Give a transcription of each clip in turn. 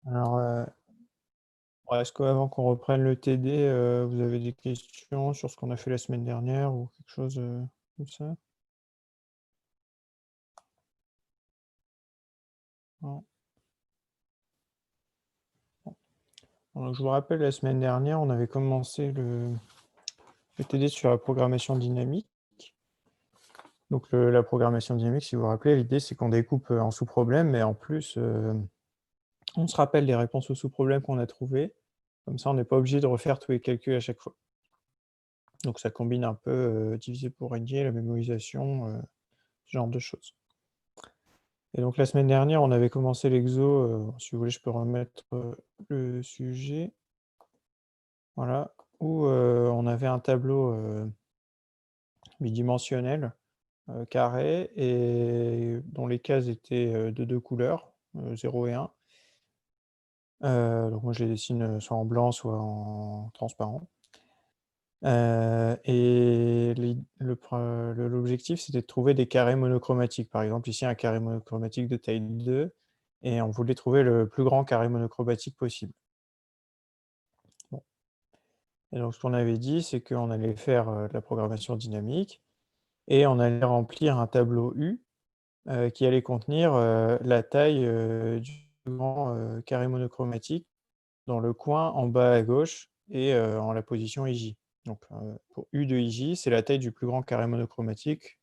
Alors, est-ce qu'avant qu'on reprenne le TD, vous avez des questions sur ce qu'on a fait la semaine dernière ou quelque chose, comme ça? Non? Bon. Donc je vous rappelle, la semaine dernière, on avait commencé le TD sur la programmation dynamique. Donc la programmation dynamique, si vous vous rappelez, l'idée, c'est qu'on découpe, en sous-problèmes, mais en plus, on se rappelle les réponses aux sous-problèmes qu'on a trouvés. Comme ça, on n'est pas obligé de refaire tous les calculs à chaque fois. Donc ça combine un peu, diviser pour régner, la mémorisation, ce genre de choses. Et donc la semaine dernière, on avait commencé l'exo, si vous voulez, je peux remettre, le sujet. Voilà, où, on avait un tableau, bidimensionnel, carré et dont les cases étaient, de 2 couleurs, 0 et 1. Donc moi je les dessine, soit en blanc, soit en transparent. Et l'objectif, c'était de trouver des carrés monochromatiques. Par exemple, ici, un carré monochromatique de taille 2 et on voulait trouver le plus grand carré monochromatique possible. Bon, et donc ce qu'on avait dit, c'est qu'on allait faire, de la programmation dynamique et on allait remplir un tableau U, qui allait contenir, la taille, du plus grand, carré monochromatique dans le coin en bas à gauche et en la position IJ. Donc, pour U de IJ, c'est la taille du plus grand carré monochromatique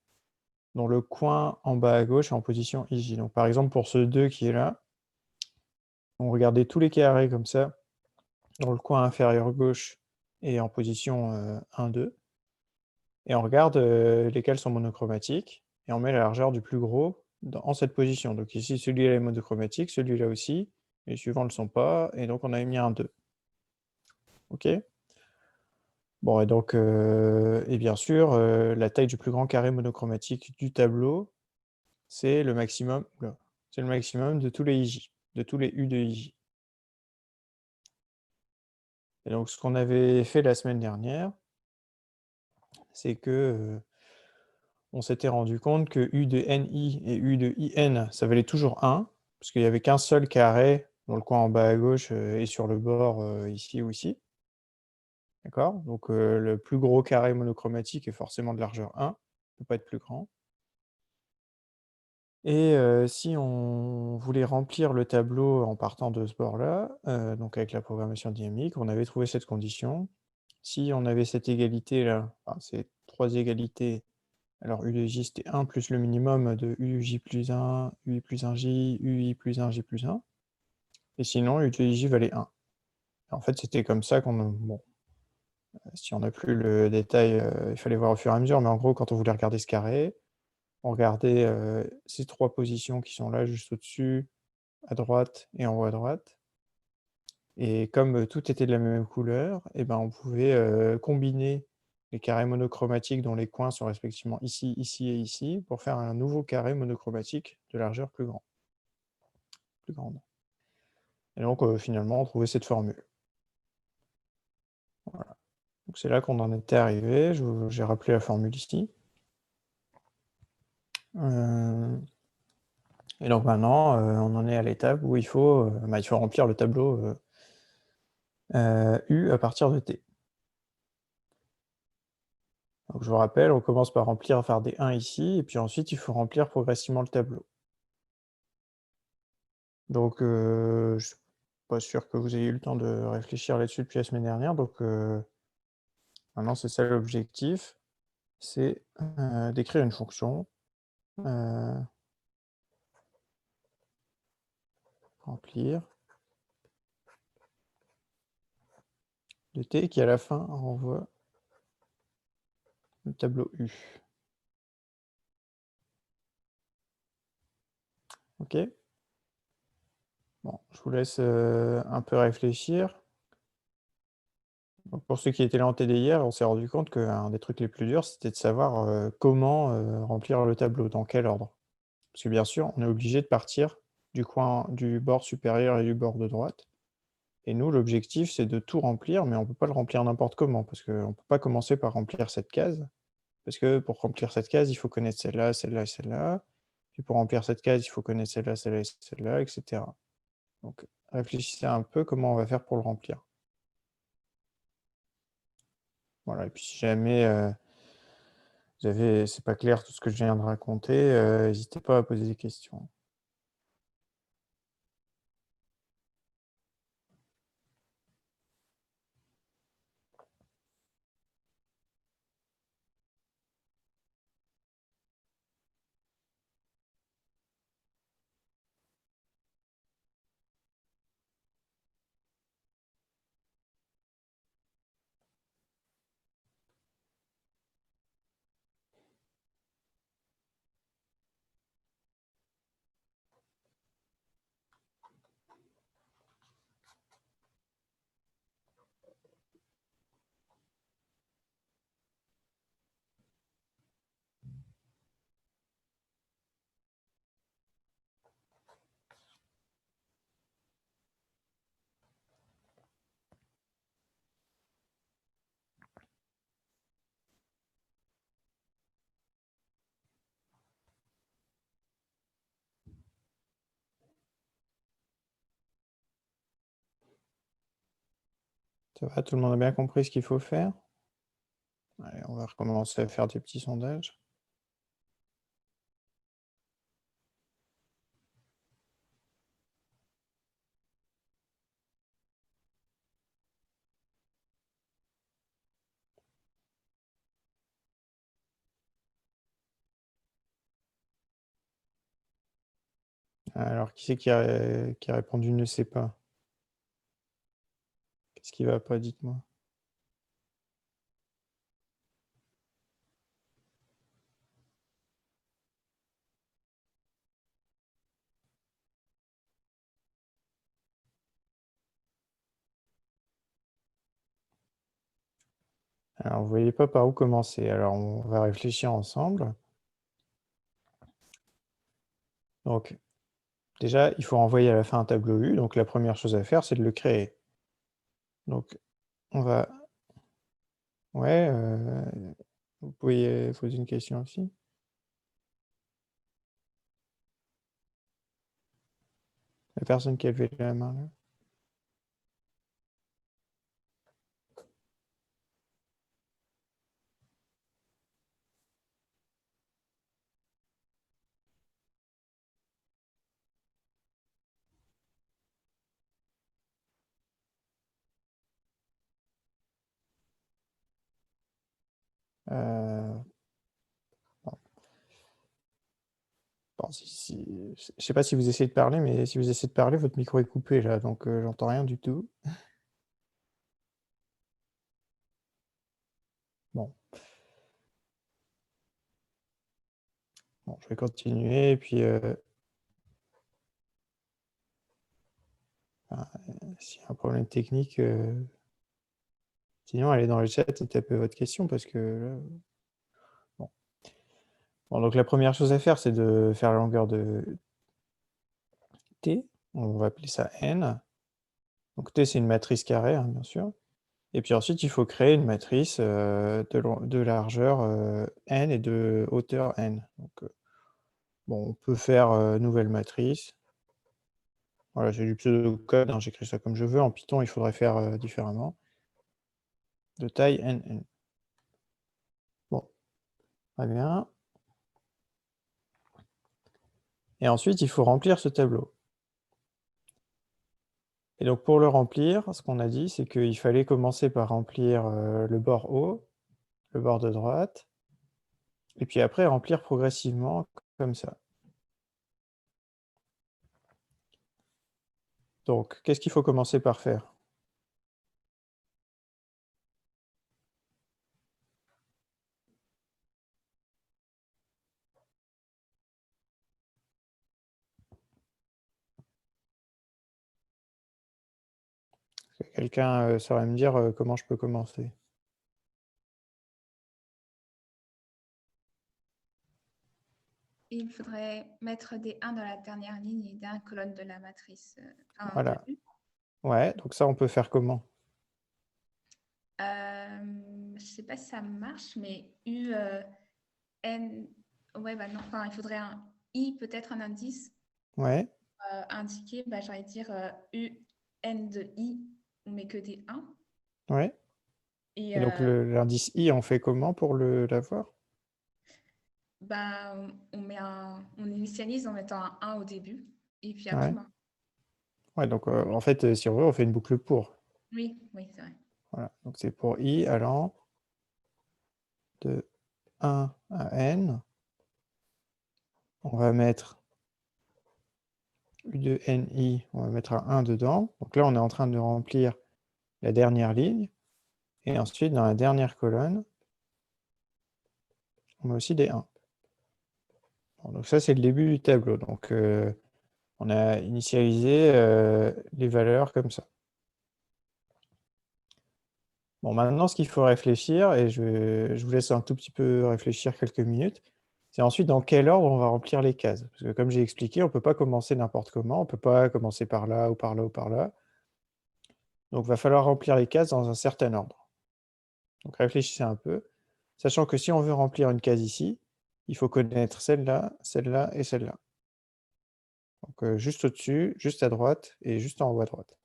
dans le coin en bas à gauche en position IJ. Donc par exemple, pour ce 2 qui est là, on regardait tous les carrés comme ça, dans le coin inférieur gauche et en position, 1, 2 et on regarde, lesquels sont monochromatiques et on met la largeur du plus gros en cette position. Donc ici, celui-là est monochromatique, celui-là aussi, les suivants ne le sont pas et donc on avait mis un 2. OK? Bon et donc, et bien sûr, la taille du plus grand carré monochromatique du tableau, c'est le maximum oula, c'est le maximum de tous les IJ, de tous les U de IJ. Et donc ce qu'on avait fait la semaine dernière, c'est que, on s'était rendu compte que U de NI et U de IN, ça valait toujours 1, parce qu'il y avait qu'un seul carré dans le coin en bas à gauche, et sur le bord, ici ou ici. D'accord? Donc, le plus gros carré monochromatique est forcément de largeur 1, il peut pas être plus grand. Et si on voulait remplir le tableau en partant de ce bord-là, donc avec la programmation dynamique, on avait trouvé cette condition. Si on avait cette égalité-là, enfin ces 3 égalités, alors U de J c'était 1 plus le minimum de UJ plus 1, UI plus 1J, UI plus 1, J plus 1 et sinon U de J valait 1. En fait, c'était comme ça qu'on bon, si on n'a plus le détail, il fallait voir au fur et à mesure, mais en gros, quand on voulait regarder ce carré, on regardait, ces 3 positions qui sont là juste au-dessus, à droite et en haut à droite et comme, tout était de la même couleur et ben, on pouvait, combiner les carrés monochromatiques dont les coins sont respectivement ici, ici et ici pour faire un nouveau carré monochromatique de largeur plus grande et donc finalement on trouvait cette formule. Voilà, donc c'est là qu'on en était arrivé, j'ai rappelé la formule ici. Heu et donc maintenant, on en est à l'étape où il faut remplir le tableau, U à partir de T. Donc je vous rappelle, on commence par faire des 1 ici et puis ensuite il faut remplir progressivement le tableau. Donc je suis pas sûr que vous ayez eu le temps de réfléchir là-dessus depuis la semaine dernière, donc maintenant c'est ça l'objectif, c'est, d'écrire une fonction, heu, remplir de t qui à la fin renvoie le tableau U. OK? Bon, je vous laisse, un peu réfléchir. Donc pour ceux qui étaient là en TD hier, on s'est rendu compte qu'un des trucs les plus durs, c'était de savoir, comment, remplir le tableau, dans quel ordre. Parce que bien sûr, on est obligé de partir du bord supérieur et du bord de droite et nous, l'objectif, c'est de tout remplir, mais on peut pas le remplir n'importe comment parce qu'on peut pas commencer par remplir cette case, parce que pour remplir cette case, il faut connaître celle-là, celle-là et celle-là. Puis pour remplir cette case, il faut connaître celle-là, celle-là et celle-là et cetera. Donc, réfléchissez un peu comment on va faire pour le remplir. Voilà, et puis si jamais c'est pas clair tout ce que je viens de raconter, n'hésitez pas à poser des questions. Ça va, tout le monde a bien compris ce qu'il faut faire? Allez, on va recommencer à faire des petits sondages. Alors, qui c'est qui a répondu «ne sait pas»? Qu'est-ce qui va pas? Dites-moi. Alors, vous voyez pas par où commencer. Alors, on va réfléchir ensemble. Donc, déjà, il faut renvoyer à la fin un tableau U. Donc, la première chose à faire, c'est de le créer. Donc, on va ouais, vous pouvez poser une question aussi? La personne qui a levé la main, là? Heu, bon, bon, je sais pas si vous essayez de parler, mais si vous essayez de parler, votre micro est coupé là, donc j'entends rien du tout. Bon, bon, je vais continuer et puis, ben, s'il y a un problème technique, sinon allez dans le chat et tapez votre question parce que là bon. Bon, donc la première chose à faire, c'est de faire la longueur de T. On va appeler ça n. Donc T, c'est une matrice carrée, hein, bien sûr. Et puis ensuite, il faut créer une matrice, de largeur, n et de hauteur n. Donc, bon, on peut faire, nouvelle matrice. Voilà, j'ai du pseudocode, hein, j'écris ça comme je veux. En Python, il faudrait faire, différemment. De taille n. Bon, très bien. Et ensuite, il faut remplir ce tableau. Et donc pour le remplir, ce qu'on a dit, c'est qu'il fallait commencer par remplir, le bord haut, le bord de droite, et puis après remplir progressivement comme ça. Donc qu'est-ce qu'il faut commencer par faire? Est-ce que quelqu'un, saurait me dire, comment je peux commencer? Il faudrait mettre des 1 dans la dernière ligne et d'un colonne de la matrice, de Voilà. U. Ouais, donc ça, on peut faire comment? Je ne sais pas si ça marche, mais U, N, ouais, bah non, enfin, il faudrait un I, peut-être un indice, Ouais, indiquer, bah, j'allais dire U, N de I, on met que des 1. Ouais. Et Et donc l'indice I, on fait comment pour l'avoir? bah, on initialise en mettant un 1 au début, et puis un plus Ouais. bas. Ouais, donc en fait, si on veut, on fait une boucle pour. Oui, oui, c'est vrai. Voilà. Donc c'est pour I allant de 1 à N. On va mettre U de NI, on va mettre un 1 dedans. Donc là, on est en train de remplir la dernière ligne. Et ensuite, dans la dernière colonne, on met aussi des 1. Bon, donc ça, c'est le début du tableau. Donc on a initialisé les valeurs comme ça. Bon, maintenant, ce qu'il faut réfléchir, et je vous laisse un tout petit peu réfléchir quelques minutes, c'est ensuite dans quel ordre on va remplir les cases. Parce que comme j'ai expliqué, on ne peut pas commencer n'importe comment, on ne peut pas commencer par là ou par là ou par là. Donc il va falloir remplir les cases dans un certain ordre. Donc réfléchissez un peu, sachant que si on veut remplir une case ici, il faut connaître celle-là, celle-là et celle-là. Donc juste au-dessus, juste à droite et juste en haut à droite.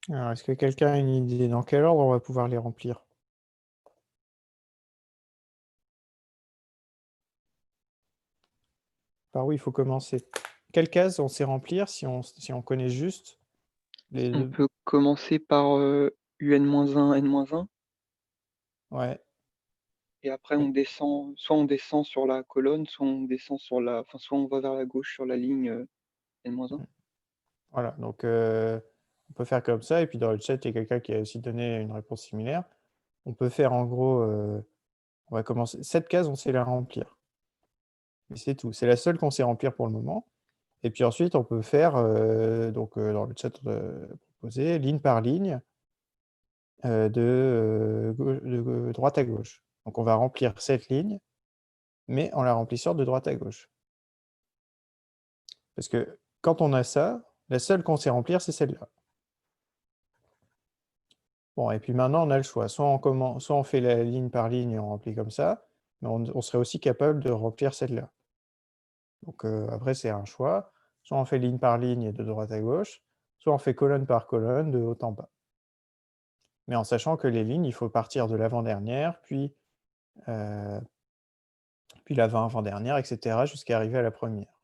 Alors, est-ce que quelqu'un a une idée dans quel ordre on va pouvoir les remplir? Par où il faut commencer? Quelle case on sait remplir si on connaît juste les On 2? peut commencer par, UN-1, N-1 Ouais, et après et on descend, soit on descend sur la colonne, soit on descend sur la enfin, soit on va vers la gauche sur la ligne, N-1. voilà, donc on peut faire comme ça et puis dans le chat, il y a quelqu'un qui a aussi donné une réponse similaire. On peut faire en gros, on va commencer cette case, on sait la remplir. Mais c'est tout, c'est la seule qu'on sait remplir pour le moment et puis ensuite on peut faire, donc dans le chat, proposé, ligne par ligne, de droite à gauche. Donc on va remplir cette ligne, mais en la remplissant de droite à gauche. Parce que quand on a ça, la seule qu'on sait remplir, c'est celle-là. Bon et puis maintenant on a le choix, soit on fait la ligne par ligne et on remplit comme ça, mais on serait aussi capable de remplir celle-là. Donc après c'est un choix, soit on fait ligne par ligne et de droite à gauche, soit on fait colonne par colonne de haut en bas. Mais en sachant que les lignes, il faut partir de l'avant-dernière, heu, puis l'avant-avant-dernière et cetera jusqu'à arriver à la première.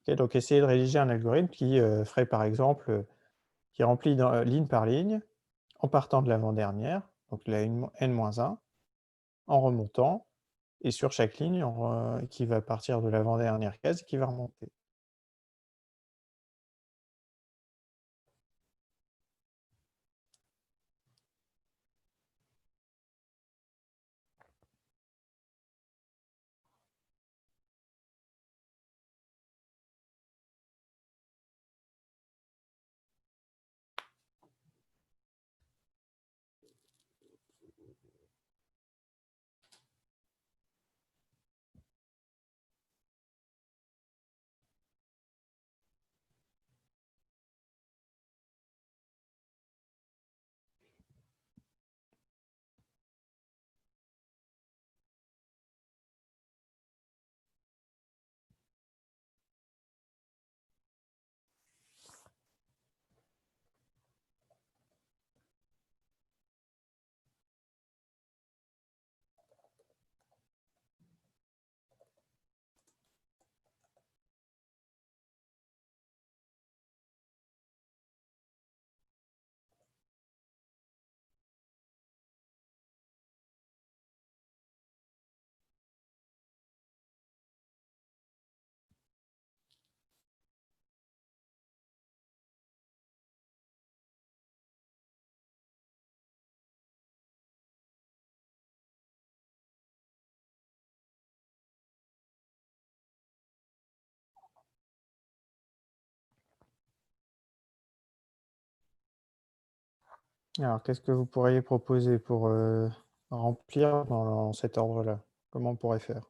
OK, donc essayez de rédiger un algorithme qui, ferait par exemple, qui remplit ligne par ligne, en partant de l'avant-dernière, donc la n-1, en remontant et sur chaque ligne, qui va partir de l'avant-dernière case et qui va remonter. Alors, qu'est-ce que vous pourriez proposer pour remplir dans cet ordre-là? Comment on pourrait faire?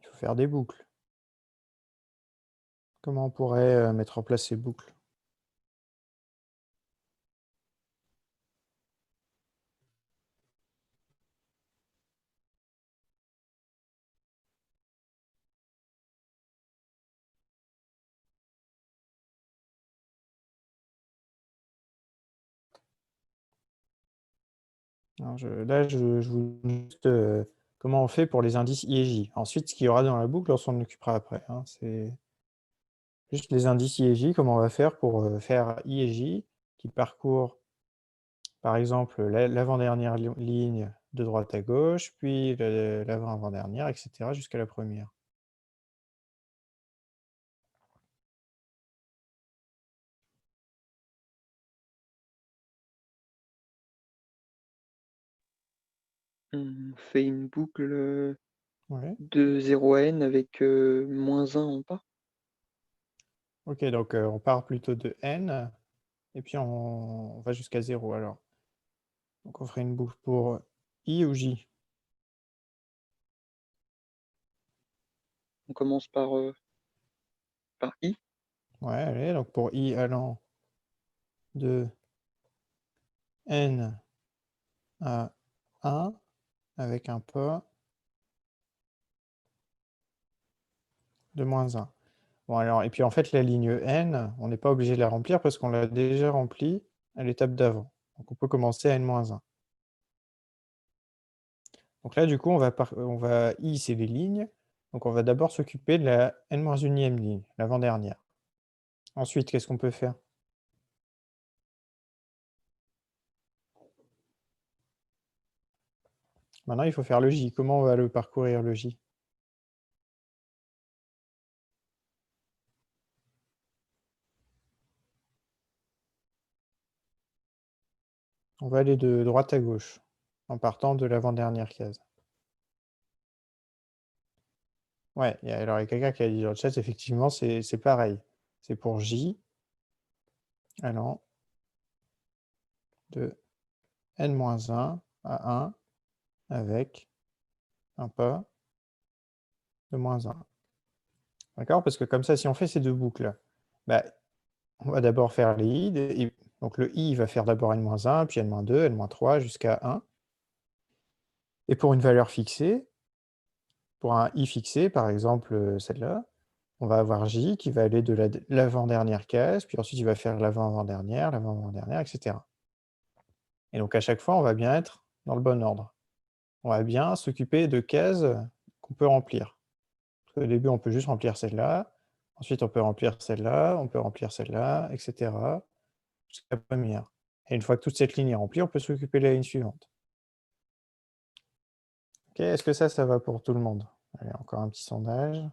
Il faut faire des boucles. Comment on pourrait mettre en place ces boucles? Alors je vous dis juste comment on fait pour les indices I et J. Ensuite, ce qu'il y aura dans la boucle, on s'en occupera après, hein. C'est juste les indices I et J, comment on va faire pour faire I et J qui parcourent, par exemple, l'avant-dernière ligne de droite à gauche, puis l'avant-avant-dernière, etc., jusqu'à la première. On fait une boucle, Ouais. de 0 à n avec, -1 en bas? OK, donc on part plutôt de n et puis on va jusqu'à 0 alors. Donc on ferait une boucle pour I ou J? On commence par i? Ouais, allez, donc pour I allant de n à 1 avec un pas de -1. Bon alors et puis en fait la ligne n, on n'est pas obligé de la remplir parce qu'on l'a déjà remplie à l'étape d'avant. Donc on peut commencer à n-1. Donc là du coup on va I c'est les lignes, donc on va d'abord s'occuper de la n-1e ligne, l'avant-dernière. Ensuite, qu'est-ce qu'on peut faire? Maintenant il faut faire le J. Comment on va le parcourir le J? On va aller de droite à gauche, en partant de l'avant-dernière case. Ouais, il y a quelqu'un qui a dit dans le chat, effectivement, c'est pareil. C'est pour J allant de n-1 à 1 avec un pas de -1. D'accord? Parce que comme ça, si on fait ces 2 boucles, bah, on va d'abord faire les i, donc le i va faire d'abord n-1, puis n-2, n-3 jusqu'à 1 et pour une valeur fixée, pour un i fixé, par exemple, celle-là, on va avoir J qui va aller de l'avant-dernière case, puis ensuite il va faire l'avant-avant-dernière, l'avant-avant-dernière, et cetera. Et donc à chaque fois, on va bien être dans le bon ordre. On va bien s'occuper de cases qu'on peut remplir. Au début, on peut juste remplir celle-là, ensuite on peut remplir celle-là, on peut remplir celle-là, et cetera, jusqu'à la première. Et une fois que toute cette ligne est remplie, on peut s'occuper de la ligne suivante. OK, est-ce que ça va pour tout le monde? Allez, encore un petit sondage.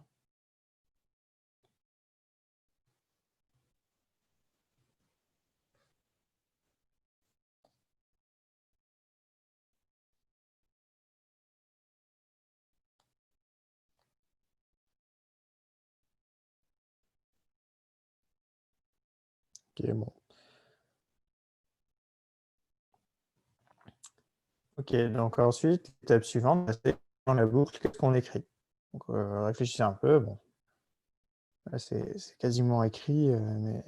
OK, bon. OK, donc ensuite, l'étape suivante, bah, c'est dans la boucle, qu'est-ce qu'on écrit? Donc réfléchissez un peu, bon, là c'est quasiment écrit, mais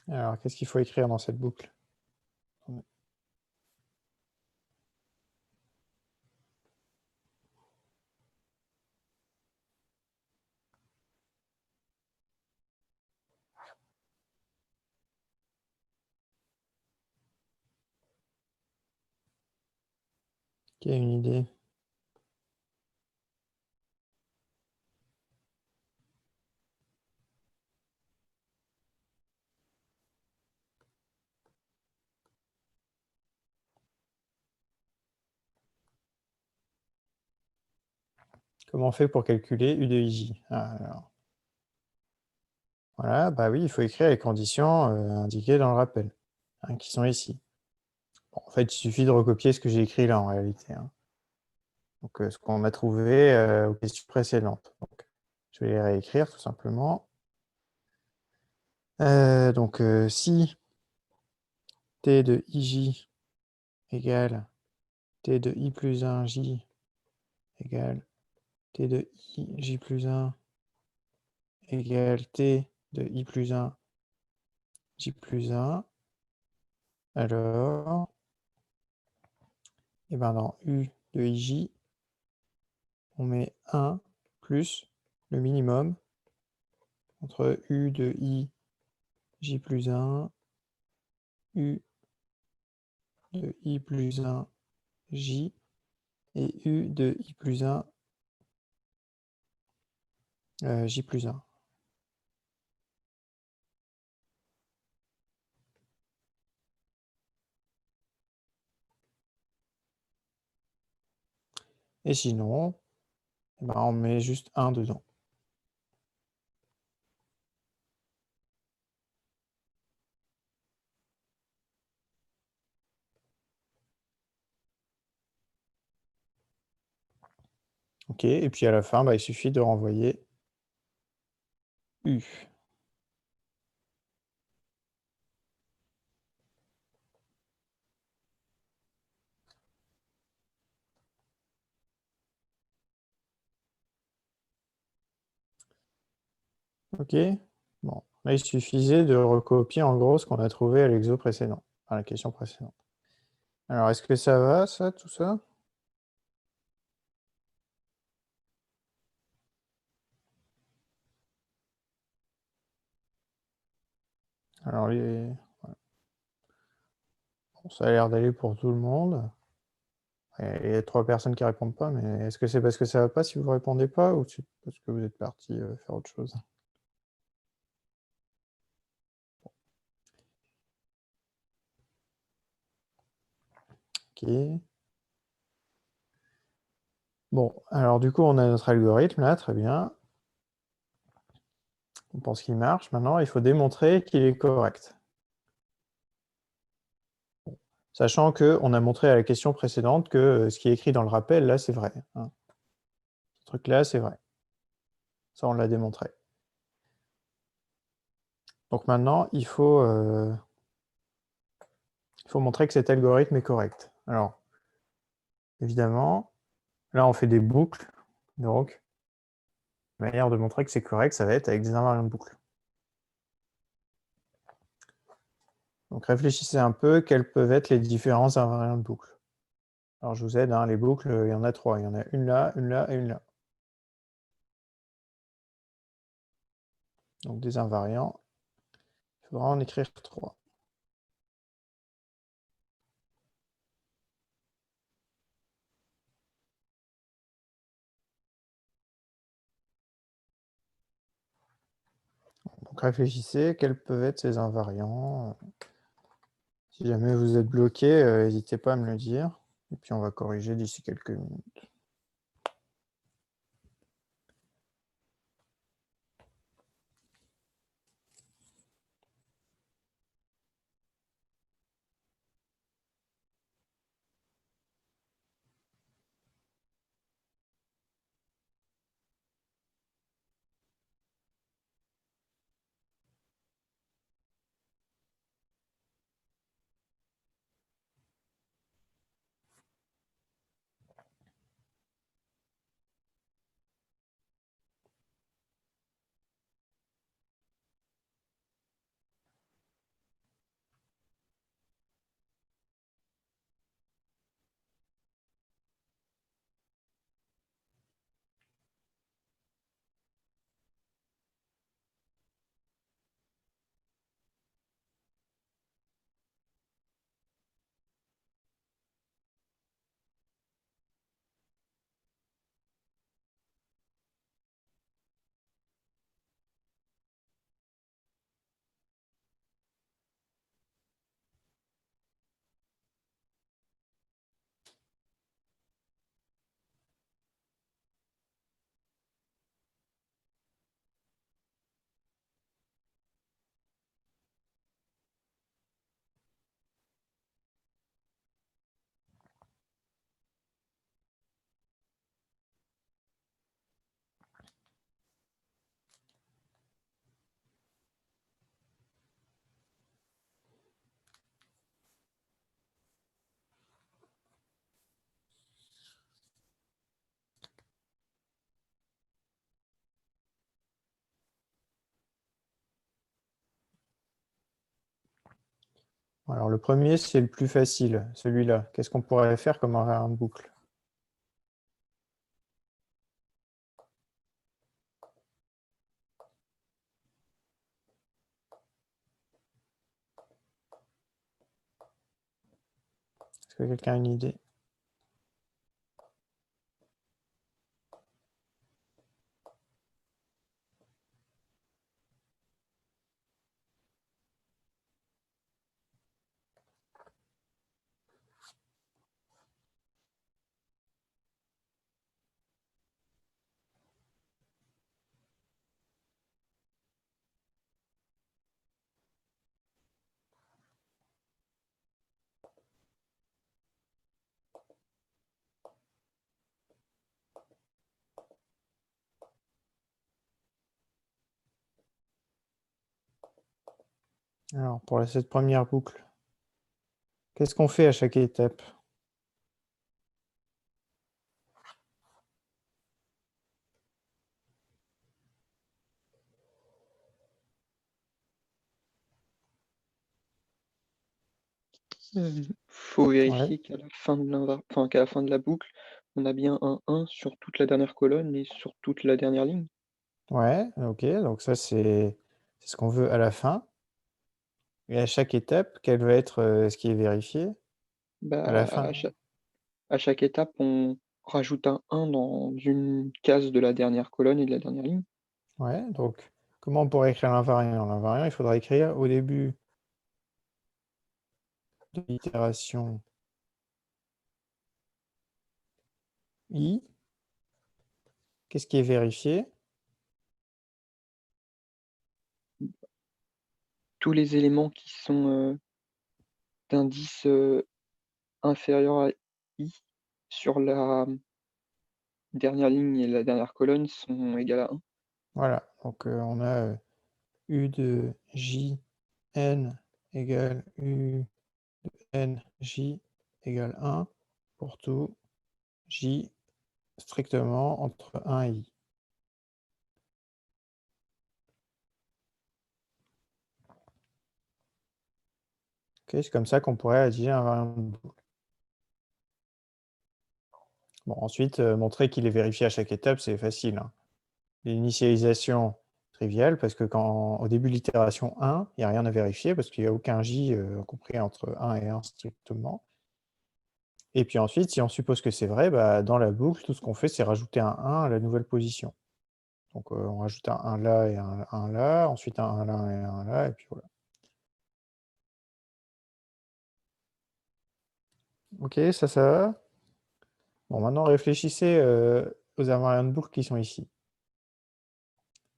Alors, qu'est-ce qu'il faut écrire dans cette boucle? Qui a une idée? Comment on fait pour calculer U de IJ? Ah, alors. Voilà, bah oui, il faut écrire les conditions indiquées dans le rappel, hein, qui sont ici. Bon, en fait, il suffit de recopier ce que j'ai écrit là en réalité, hein. Donc, ce qu'on a trouvé aux questions précédentes. Donc, je vais les réécrire tout simplement. Donc, si T de IJ égale T de I plus 1 J égale T de IJ plus 1 égale T de I plus 1 J plus 1, alors, et ben dans U de IJ, on met 1 plus le minimum entre U de I J plus 1, U de I plus 1 J et U de I plus 1 J plus 1. Et sinon, eh ben, on met juste 1 dedans. Ok, et puis à la fin, bah, il suffit de renvoyer U. Ok, bon, là il suffisait de recopier en gros ce qu'on a trouvé à l'exo précédent, à la question précédente. Alors, est-ce que ça va, ça, tout ça? Alors, voilà. Bon, ça a l'air d'aller pour tout le monde. Il y a 3 personnes qui répondent pas, mais est-ce que c'est parce que ça va pas si vous répondez pas ou c'est parce que vous êtes parti faire autre chose? Ok. Bon, alors du coup, on a notre algorithme là, très bien. On pense qu'il marche. Maintenant, il faut démontrer qu'il est correct. Sachant qu'on a montré à la question précédente que ce qui est écrit dans le rappel, là, c'est vrai, hein. Ce truc-là, c'est vrai. Ça, on l'a démontré. Donc maintenant, il faut montrer que cet algorithme est correct. Alors, évidemment, là, on fait des boucles. Donc, la manière de montrer que c'est correct, ça va être avec des invariants de boucle. Donc, réfléchissez un peu, quels peuvent être les différents invariants de boucle. Alors, je vous aide, hein, les boucles, il y en a 3. Il y en a une là et une là. Donc, des invariants, il faudra en écrire 3. Donc, réfléchissez, quels peuvent être ces invariants. Si jamais vous êtes bloqué, n'hésitez pas à me le dire. Et puis, on va corriger d'ici quelques minutes. Alors, le premier, c'est le plus facile, celui-là. Qu'est-ce qu'on pourrait faire comme invariant de boucle? Est-ce que quelqu'un a une idée? Alors, pour cette première boucle, qu'est-ce qu'on fait à chaque étape? Faut Ouais, vérifier qu'à la fin de qu'à la fin de la boucle, on a bien un 1 sur toute la dernière colonne et sur toute la dernière ligne. ouais, ok. Donc ça, c'est ce qu'on veut à la fin. Et à chaque étape, quel va être ce qui est vérifié à la Bah, fin? à chaque étape, on rajoute un 1 dans une case de la dernière colonne et de la dernière ligne. Ouais, donc comment on pourrait écrire l'invariant? L'invariant, il faudra écrire au début de l'itération i, qu'est-ce qui est vérifié? Tous les éléments qui sont, d'indice, inférieur à i sur la dernière ligne et la dernière colonne sont égales à 1. Voilà, donc on a u de j n égale u de n j égale 1 pour tout j strictement entre 1 et i. Ok, c'est comme ça qu'on pourrait rédiger un variant de boucle. Bon, ensuite, montrer qu'il est vérifié à chaque étape, c'est facile, hein. L'initialisation, triviale, parce que quand au début de l'itération 1, il n'y a rien à vérifier, parce qu'il n'y a aucun j compris entre 1 et 1 strictement. Et puis ensuite, si on suppose que c'est vrai, bah, dans la boucle, tout ce qu'on fait, c'est rajouter un 1 à la nouvelle position. Donc on rajoute un 1 là et un 1 là, ensuite un 1 là et un là, et puis voilà. Ok, ça va? Bon, maintenant réfléchissez aux invariants de boucle qui sont ici.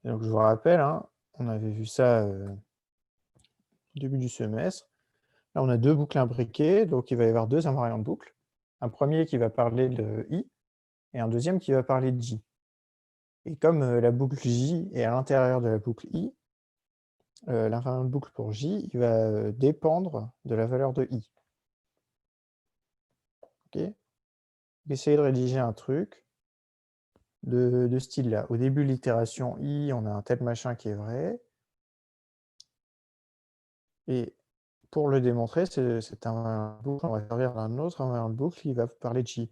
Et donc je vous rappelle, hein, on avait vu ça au début du semestre. Là, on a deux boucles imbriquées, donc il va y avoir deux invariants de boucle. Un premier qui va parler de i et un deuxième qui va parler de j. Et comme la boucle j est à l'intérieur de la boucle i, l'invariant de boucle pour j, il va dépendre de la valeur de i. Ok. Essayez de rédiger un truc de ce style-là. Au début de l'itération i, on a un tel machin qui est vrai. Et pour le démontrer, cet invariant de boucle, on va servir d'un autre invariant de boucle qui va parler de j.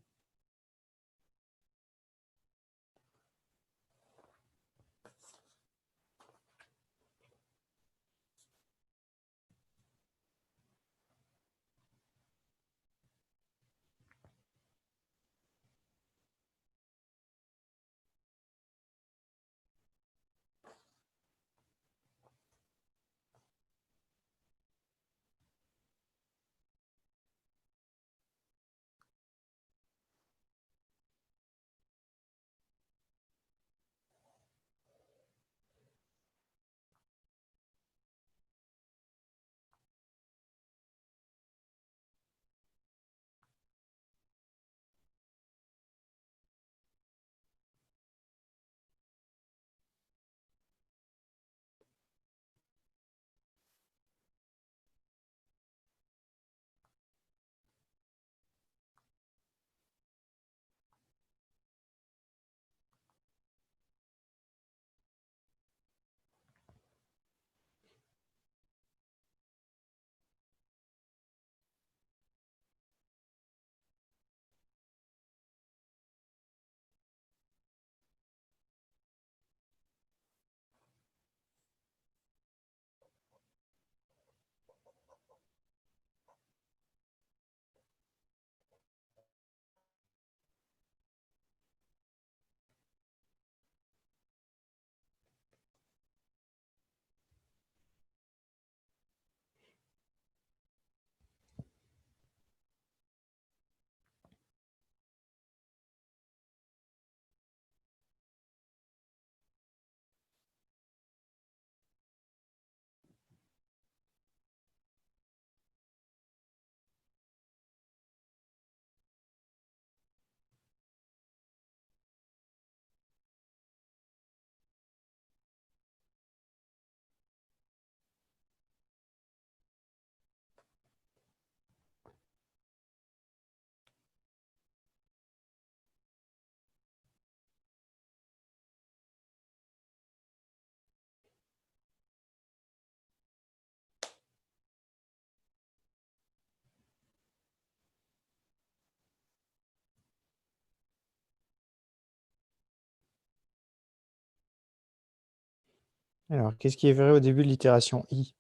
Alors, qu'est-ce qui est vrai au début de l'itération i?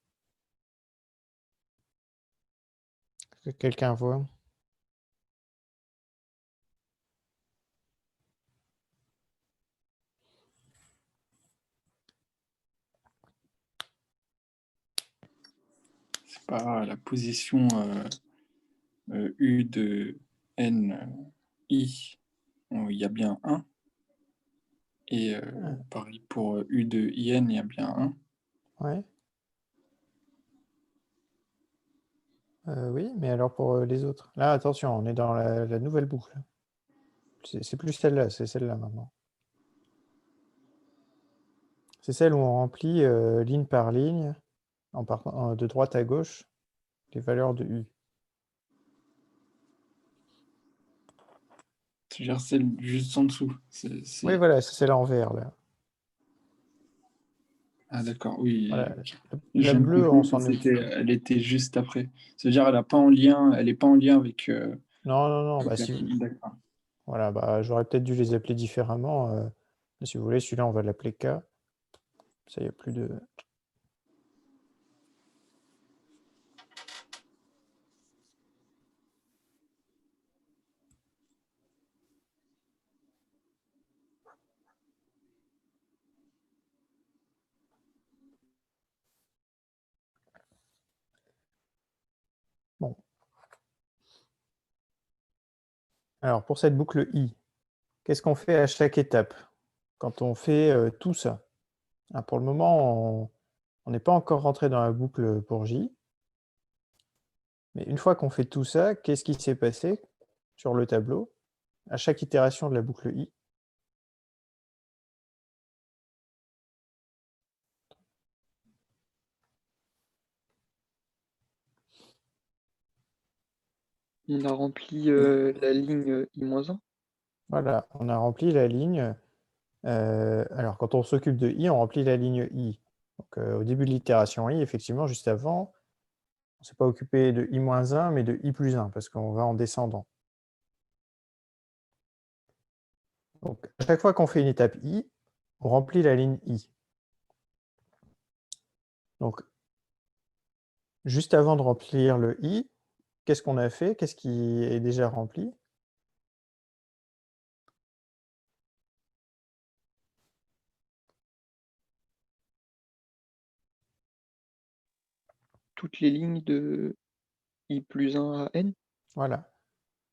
Est-ce que quelqu'un voit? C'est pas la position U de N I, il y a bien 1. Et pareil pour U de IN, il y a bien 1. Ouais. Oui, mais alors pour les autres. Là, attention, on est dans la nouvelle boucle. C'est plus celle-là, c'est celle-là maintenant. C'est celle où on remplit ligne par ligne, en partant de droite à gauche, les valeurs de U. C'est-à-dire celle juste en dessous. Oui, voilà, c'est celle en vert, là. Ah d'accord, oui. Voilà. Je La viens de bleue, on comprendre s'en que occupe. elle était juste après. Ça veut dire elle n'est pas en lien avec... Non, non, non. Bah, avec la ligne, d'accord. Voilà, bah, j'aurais peut-être dû les appeler différemment. Si vous voulez, celui-là, on va l'appeler K. Ça, il n'y a plus de... Bon. Alors, pour cette boucle I, qu'est-ce qu'on fait à chaque étape quand on fait tout ça? Pour le moment, on n'est pas encore rentré dans la boucle pour J. Mais une fois qu'on fait tout ça, qu'est-ce qui s'est passé sur le tableau à chaque itération de la boucle I? On a rempli la ligne I-1. Voilà, on a rempli la ligne. Alors, quand on s'occupe de I, on remplit la ligne I. Donc, au début de l'itération I, effectivement, juste avant, on ne s'est pas occupé de I-1, mais de I plus 1, parce qu'on va en descendant. Donc, à chaque fois qu'on fait une étape I, on remplit la ligne I. Donc, juste avant de remplir le I, qu'est-ce qu'on a fait? Qu'est-ce qui est déjà rempli? Toutes les lignes de I plus 1 à N. Voilà.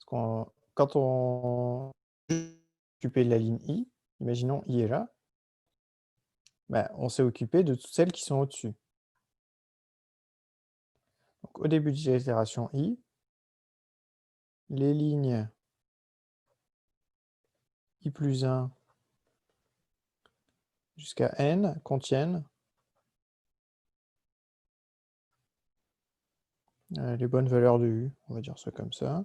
Quand on s'est occupé de la ligne I, imaginons I est là, bah, on s'est occupé de toutes celles qui sont au-dessus. Donc, au début de l'itération I, les lignes I plus 1 jusqu'à N contiennent les bonnes valeurs de U, on va dire ça comme ça.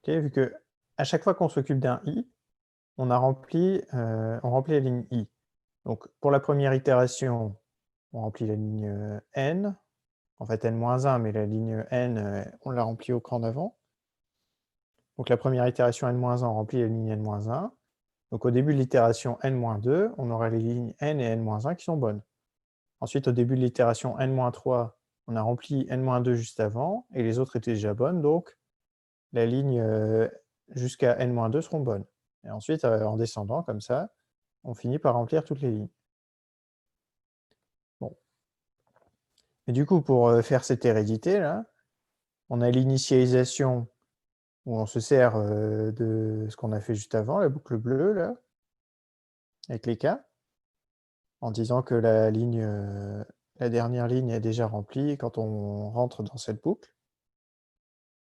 Okay, vu que à chaque fois qu'on s'occupe d'un I, on remplit la ligne I. Donc pour la première itération, on remplit la ligne N, en fait N-1, mais la ligne N, on l'a remplie au cran d'avant. Donc la première itération N-1, on remplit la ligne N-1. Donc au début de l'itération N-2, on aura les lignes N et N-1 qui sont bonnes. Ensuite, au début de l'itération N-3, on a rempli N-2 juste avant, et les autres étaient déjà bonnes, donc la ligne jusqu'à N-2 seront bonnes. Et ensuite, en descendant, comme ça, on finit par remplir toutes les lignes. Bon. Et du coup, pour faire cette hérédité, là, on a l'initialisation où on se sert de ce qu'on a fait juste avant, la boucle bleue, là, avec les cas, en disant que la dernière ligne est déjà remplie quand on rentre dans cette boucle.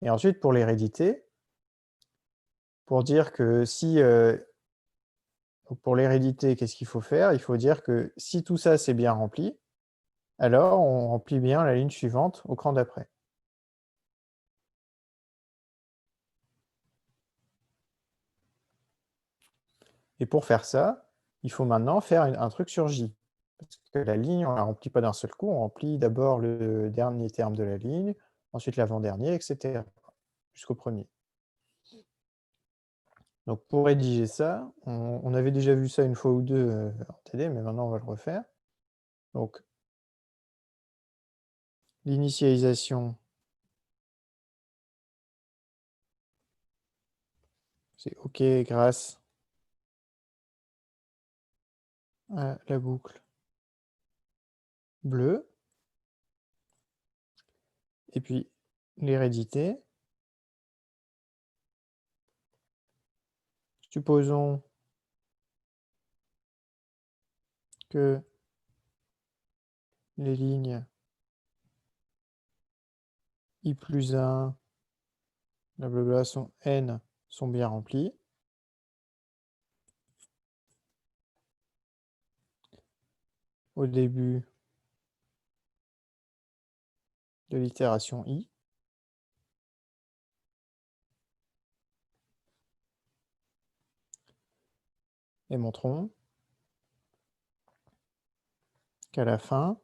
Et ensuite, pour l'hérédité, pour dire que si... pour l'hérédité, qu'est-ce qu'il faut faire? Il faut dire que si tout ça c'est bien rempli, alors on remplit bien la ligne suivante au cran d'après. Et pour faire ça, il faut maintenant faire un truc sur J. Parce que la ligne, on ne la remplit pas d'un seul coup, on remplit d'abord le dernier terme de la ligne, ensuite l'avant-dernier, etc. jusqu'au premier. Donc pour rédiger ça, on avait déjà vu ça une fois ou deux en TD, mais maintenant on va le refaire. Donc l'initialisation, c'est OK grâce à la boucle bleue. Et puis l'hérédité, supposons que les lignes i plus 1, blablabla, sont n sont bien remplies. Au début de l'itération i. Et montrons qu'à la fin,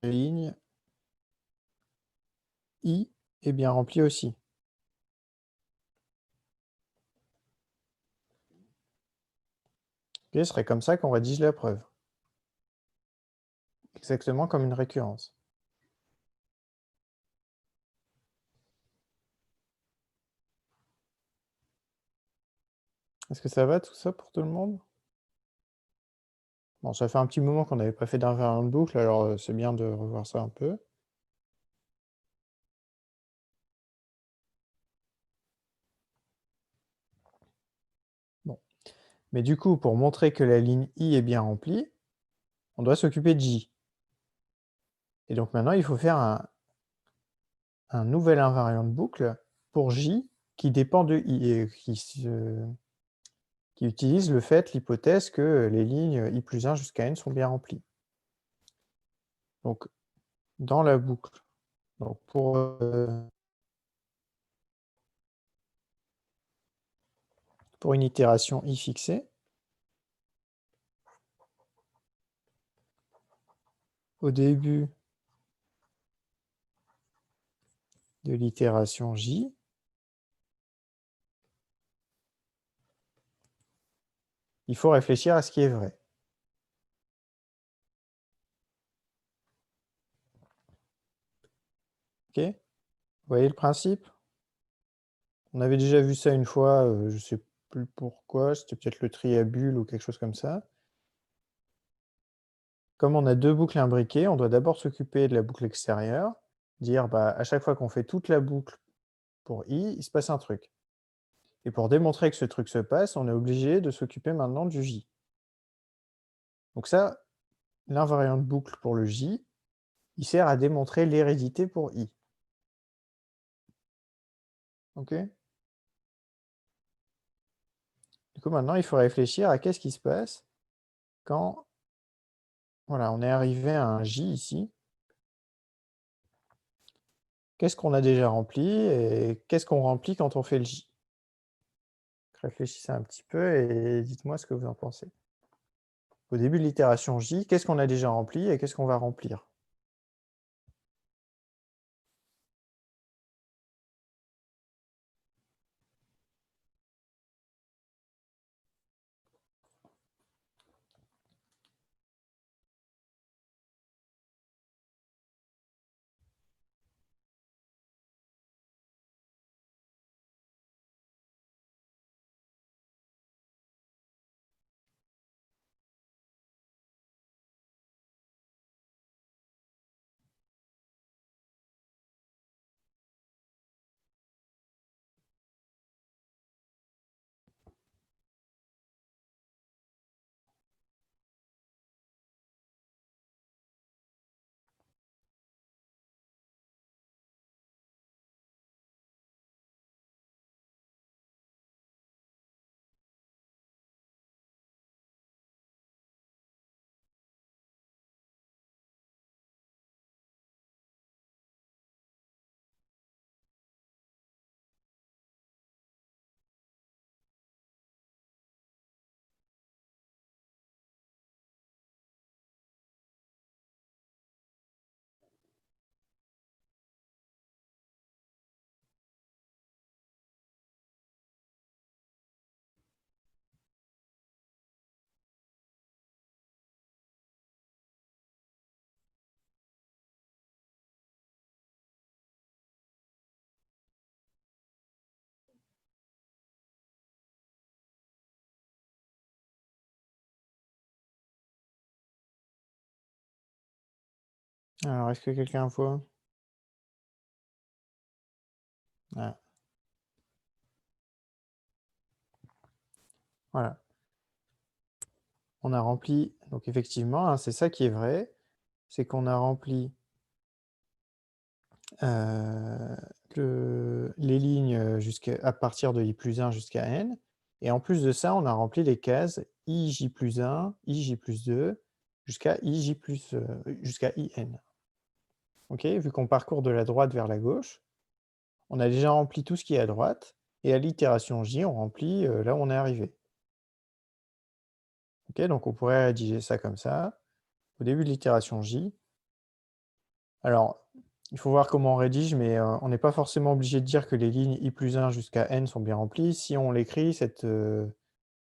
la ligne i est bien remplie aussi. Ce serait comme ça qu'on rédige la preuve. Exactement comme une récurrence. Est-ce que ça va tout ça pour tout le monde? Bon, ça fait un petit moment qu'on n'avait pas fait d'invariant de boucle, alors c'est bien de revoir ça un peu. Bon. Mais du coup, pour montrer que la ligne i est bien remplie, on doit s'occuper de j. Et donc maintenant, il faut faire un nouvel invariant de boucle pour j qui dépend de i et qui utilise l'hypothèse que les lignes i plus 1 jusqu'à n sont bien remplies. Donc, dans la boucle, donc pour une itération i fixée, au début de l'itération j, il faut réfléchir à ce qui est vrai. Ok? Vous voyez le principe? On avait déjà vu ça une fois, je ne sais plus pourquoi, c'était peut-être le tri à bulles ou quelque chose comme ça. Comme on a deux boucles imbriquées, on doit d'abord s'occuper de la boucle extérieure, dire bah, à chaque fois qu'on fait toute la boucle pour i, il se passe un truc. Et pour démontrer que ce truc se passe, on est obligé de s'occuper maintenant du j. Donc ça, l'invariant de boucle pour le j, il sert à démontrer l'hérédité pour i. Ok? Du coup, maintenant, il faut réfléchir à qu'est-ce qui se passe quand voilà, on est arrivé à un j ici. Qu'est-ce qu'on a déjà rempli et qu'est-ce qu'on remplit quand on fait le j? Réfléchissez un petit peu et dites-moi ce que vous en pensez. Au début de l'itération j, qu'est-ce qu'on a déjà rempli et qu'est-ce qu'on va remplir? Alors, est-ce que quelqu'un voit? Ah. Voilà. On a rempli, donc effectivement, hein, c'est ça qui est vrai, c'est qu'on a rempli les lignes à partir de i+1 jusqu'à n. Et en plus de ça, on a rempli les cases ij+1, ij+2, jusqu'à jusqu'à in. OK? Vu qu'on parcourt de la droite vers la gauche, on a déjà rempli tout ce qui est à droite, et à l'itération j, on remplit là où on est arrivé. OK? Donc on pourrait rédiger ça comme ça. Au début de l'itération j, alors, il faut voir comment on rédige, mais on n'est pas forcément obligé de dire que les lignes i+1 jusqu'à n sont bien remplies si on l'écrit ce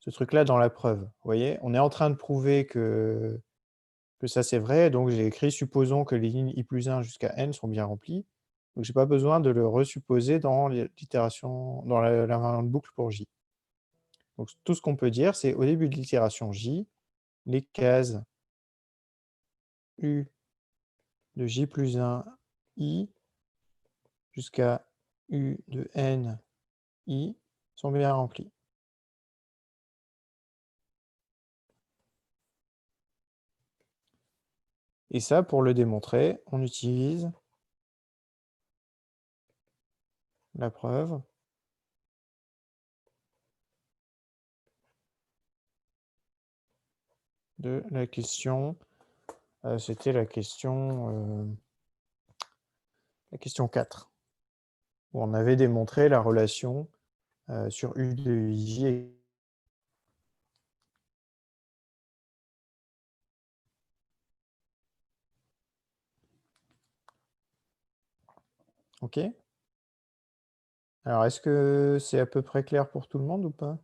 truc-là dans la preuve. Vous voyez? On est en train de prouver que ça c'est vrai, donc j'ai écrit: «Supposons que les lignes i+1 jusqu'à n sont bien remplies». Donc j'ai pas besoin de le resupposer dans l'itération dans l'invariante boucle pour j. Donc tout ce qu'on peut dire, c'est au début de l'itération j, les cases u de j+1 i jusqu'à u de n i sont bien remplies. Et ça, pour le démontrer, on utilise la preuve de la question, c'était la question 4, où on avait démontré la relation sur u de ij. OK? Alors, est-ce que c'est à peu près clair pour tout le monde ou pas?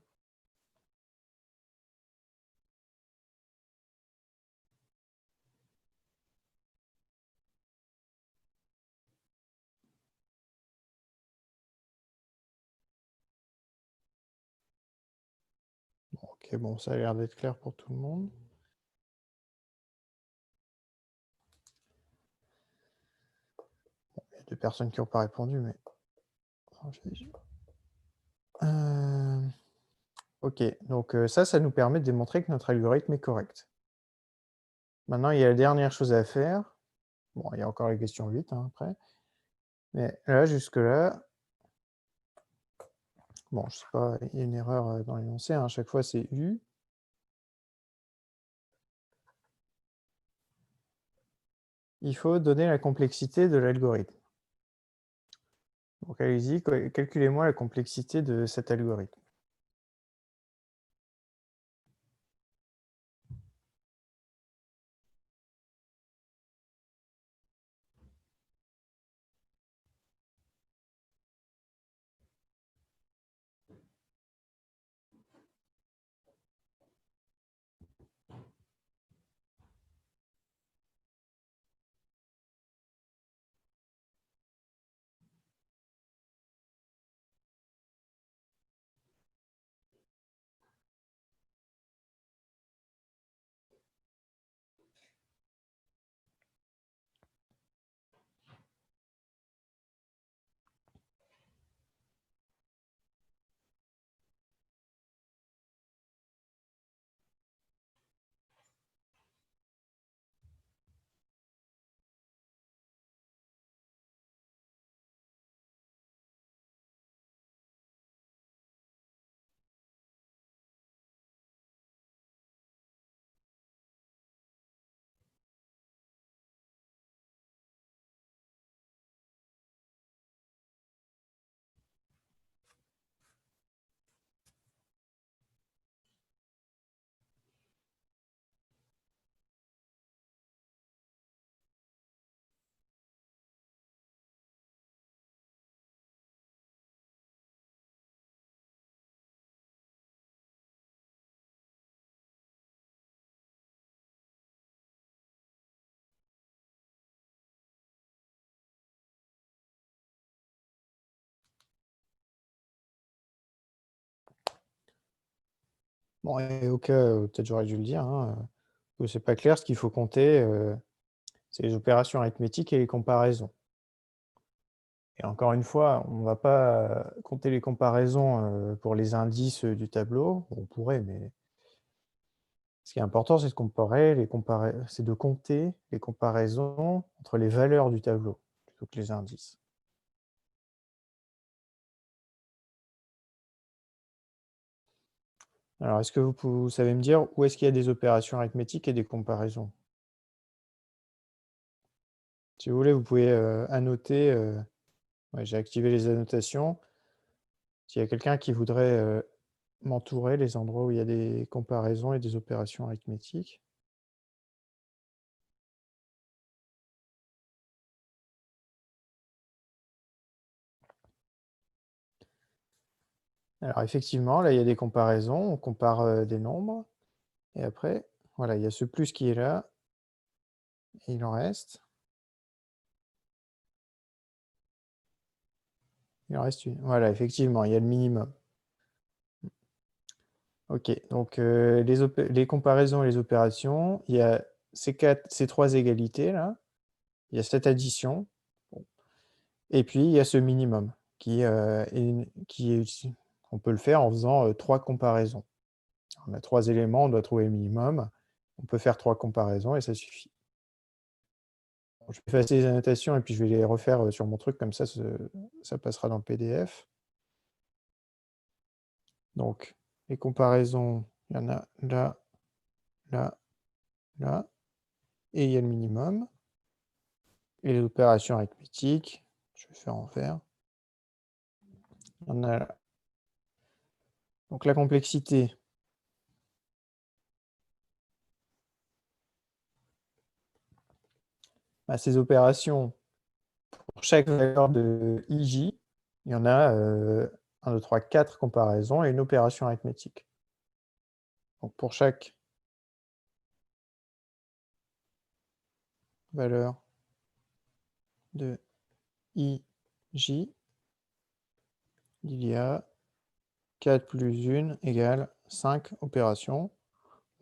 Bon, OK, bon, ça a l'air d'être clair pour tout le monde. Bon, il y a 2 personnes qui n'ont pas répondu, mais OK, donc ça nous permet de démontrer que notre algorithme est correct. Maintenant, il y a la dernière chose à faire. Bon, il y a encore la question 8, hein, après. Mais là, jusque-là, bon, je sais pas, il y a une erreur dans l'énoncé, hein, à chaque fois c'est U. Il faut donner la complexité de l'algorithme. Donc allez-y, calculez-moi la complexité de cet algorithme. Bon, et au cas où, peut-être j'aurais dû le dire, hein, que c'est pas clair, ce qu'il faut compter, c'est les opérations arithmétiques et les comparaisons. Et encore une fois, on ne va pas compter les comparaisons pour les indices du tableau. On pourrait, mais ce qui est important, c'est de c'est de compter les comparaisons entre les valeurs du tableau plutôt que les indices. Alors, est-ce que vous savez me dire où est-ce qu'il y a des opérations arithmétiques et des comparaisons? Si vous voulez, vous pouvez annoter. Ouais, j'ai activé les annotations. S'il y a quelqu'un qui voudrait m'entourer les endroits où il y a des comparaisons et des opérations arithmétiques. Alors effectivement, là, il y a des comparaisons. On compare des nombres. Et après, voilà, il y a ce plus qui est là. Et il en reste. Il en reste une. Voilà, effectivement, il y a le minimum. OK, donc les comparaisons et les opérations, il y a ces 3 égalités-là, il y a cette addition, bon, et puis il y a ce minimum qui est on peut le faire en faisant 3 comparaisons. On a 3 éléments, on doit trouver le minimum. On peut faire 3 comparaisons et ça suffit. Bon, je vais effacer les annotations et puis je vais les refaire sur mon truc comme ça passera dans le PDF. Donc les comparaisons, il y en a là, là, là et il y a le minimum. Et les opérations arithmétiques, je vais faire en vert. Il y en a là. Donc la complexité. Bah, ces opérations, pour chaque valeur de ij, il y en a 1, 2, 3, 4 comparaisons et une opération arithmétique. Donc pour chaque valeur de ij, il y a 4 plus 1 égale 5 opérations.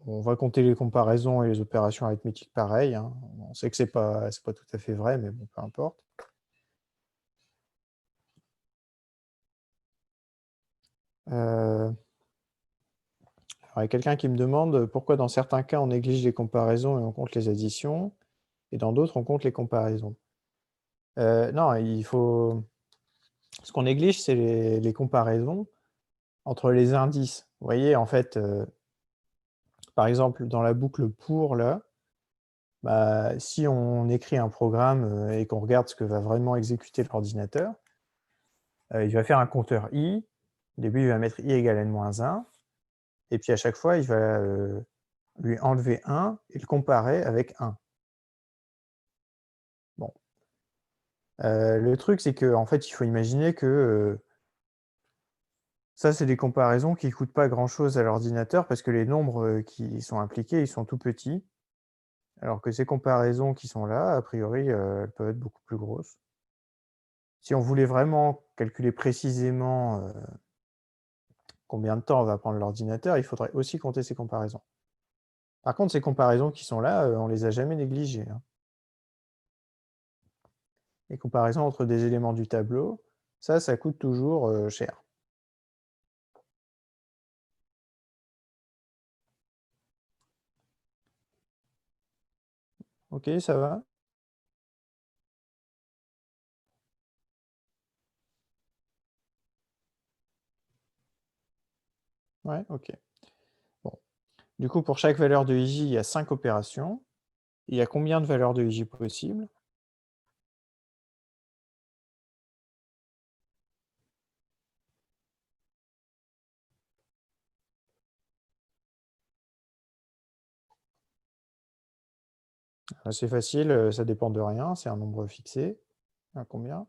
On va compter les comparaisons et les opérations arithmétiques pareil, hein. On sait que c'est pas tout à fait vrai, mais bon, peu importe. Alors, il y a quelqu'un qui me demande pourquoi dans certains cas on néglige les comparaisons et on compte les additions, et dans d'autres on compte les comparaisons. Non, ce qu'on néglige, c'est les comparaisons entre les indices. Vous voyez, en fait, par exemple, dans la boucle pour là, bah, si on écrit un programme et qu'on regarde ce que va vraiment exécuter l'ordinateur, il va faire un compteur i. Au début, il va mettre i égale n-1, et puis à chaque fois, il va lui enlever 1 et le comparer avec 1. Bon. Le truc, c'est qu'en fait, il faut imaginer que ça, c'est des comparaisons qui ne coûtent pas grand-chose à l'ordinateur parce que les nombres qui sont impliqués, ils sont tout petits. Alors que ces comparaisons qui sont là, a priori, elles peuvent être beaucoup plus grosses. Si on voulait vraiment calculer précisément combien de temps va prendre l'ordinateur, il faudrait aussi compter ces comparaisons. Par contre, ces comparaisons qui sont là, on les a jamais négligées, hein. Les comparaisons entre des éléments du tableau, ça coûte toujours cher. OK, ça va? Ouais, OK. Bon. Du coup, pour chaque valeur de ij, il y a 5 opérations. Il y a combien de valeurs de ij possibles? C'est facile, ça dépend de rien, c'est un nombre fixé. À combien?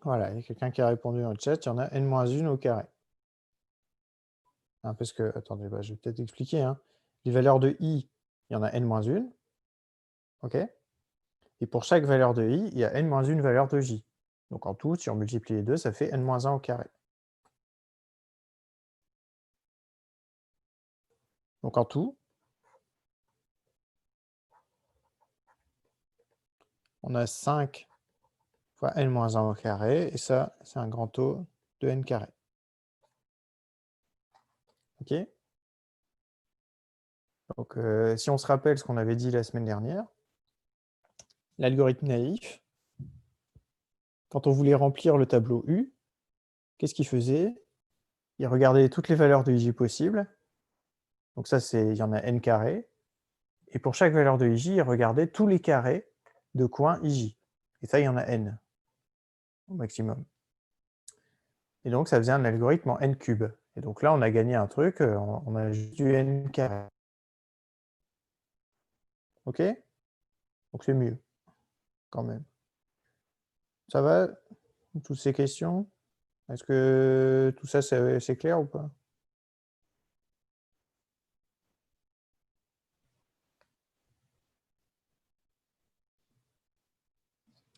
Voilà, il y a quelqu'un qui a répondu dans le chat, il y en a n-1 au carré. Hein, parce que, attendez, bah, je vais peut-être expliquer. Hein. Les valeurs de i, il y en a n-1. OK? Et pour chaque valeur de i, il y a n-1 valeur de j. Donc en tout, si on multiplie les deux, ça fait n-1 au carré. Donc en tout, on a 5 fois n-1 au carré, et ça, c'est un grand O de n carré. OK? Donc si on se rappelle ce qu'on avait dit la semaine dernière, l'algorithme naïf, quand on voulait remplir le tableau U, qu'est-ce qu'il faisait? Il regardait toutes les valeurs de ij possibles. Donc ça, il y en a n carré. Et pour chaque valeur de ij, il regardait tous les carrés de coins ij. Et ça, il y en a n au maximum. Et donc, ça faisait un algorithme en n cube. Et donc là, on a gagné un truc, on a juste du n carré. OK? Donc c'est mieux, quand même. Ça va? Toutes ces questions? Est-ce que tout ça, c'est clair ou pas?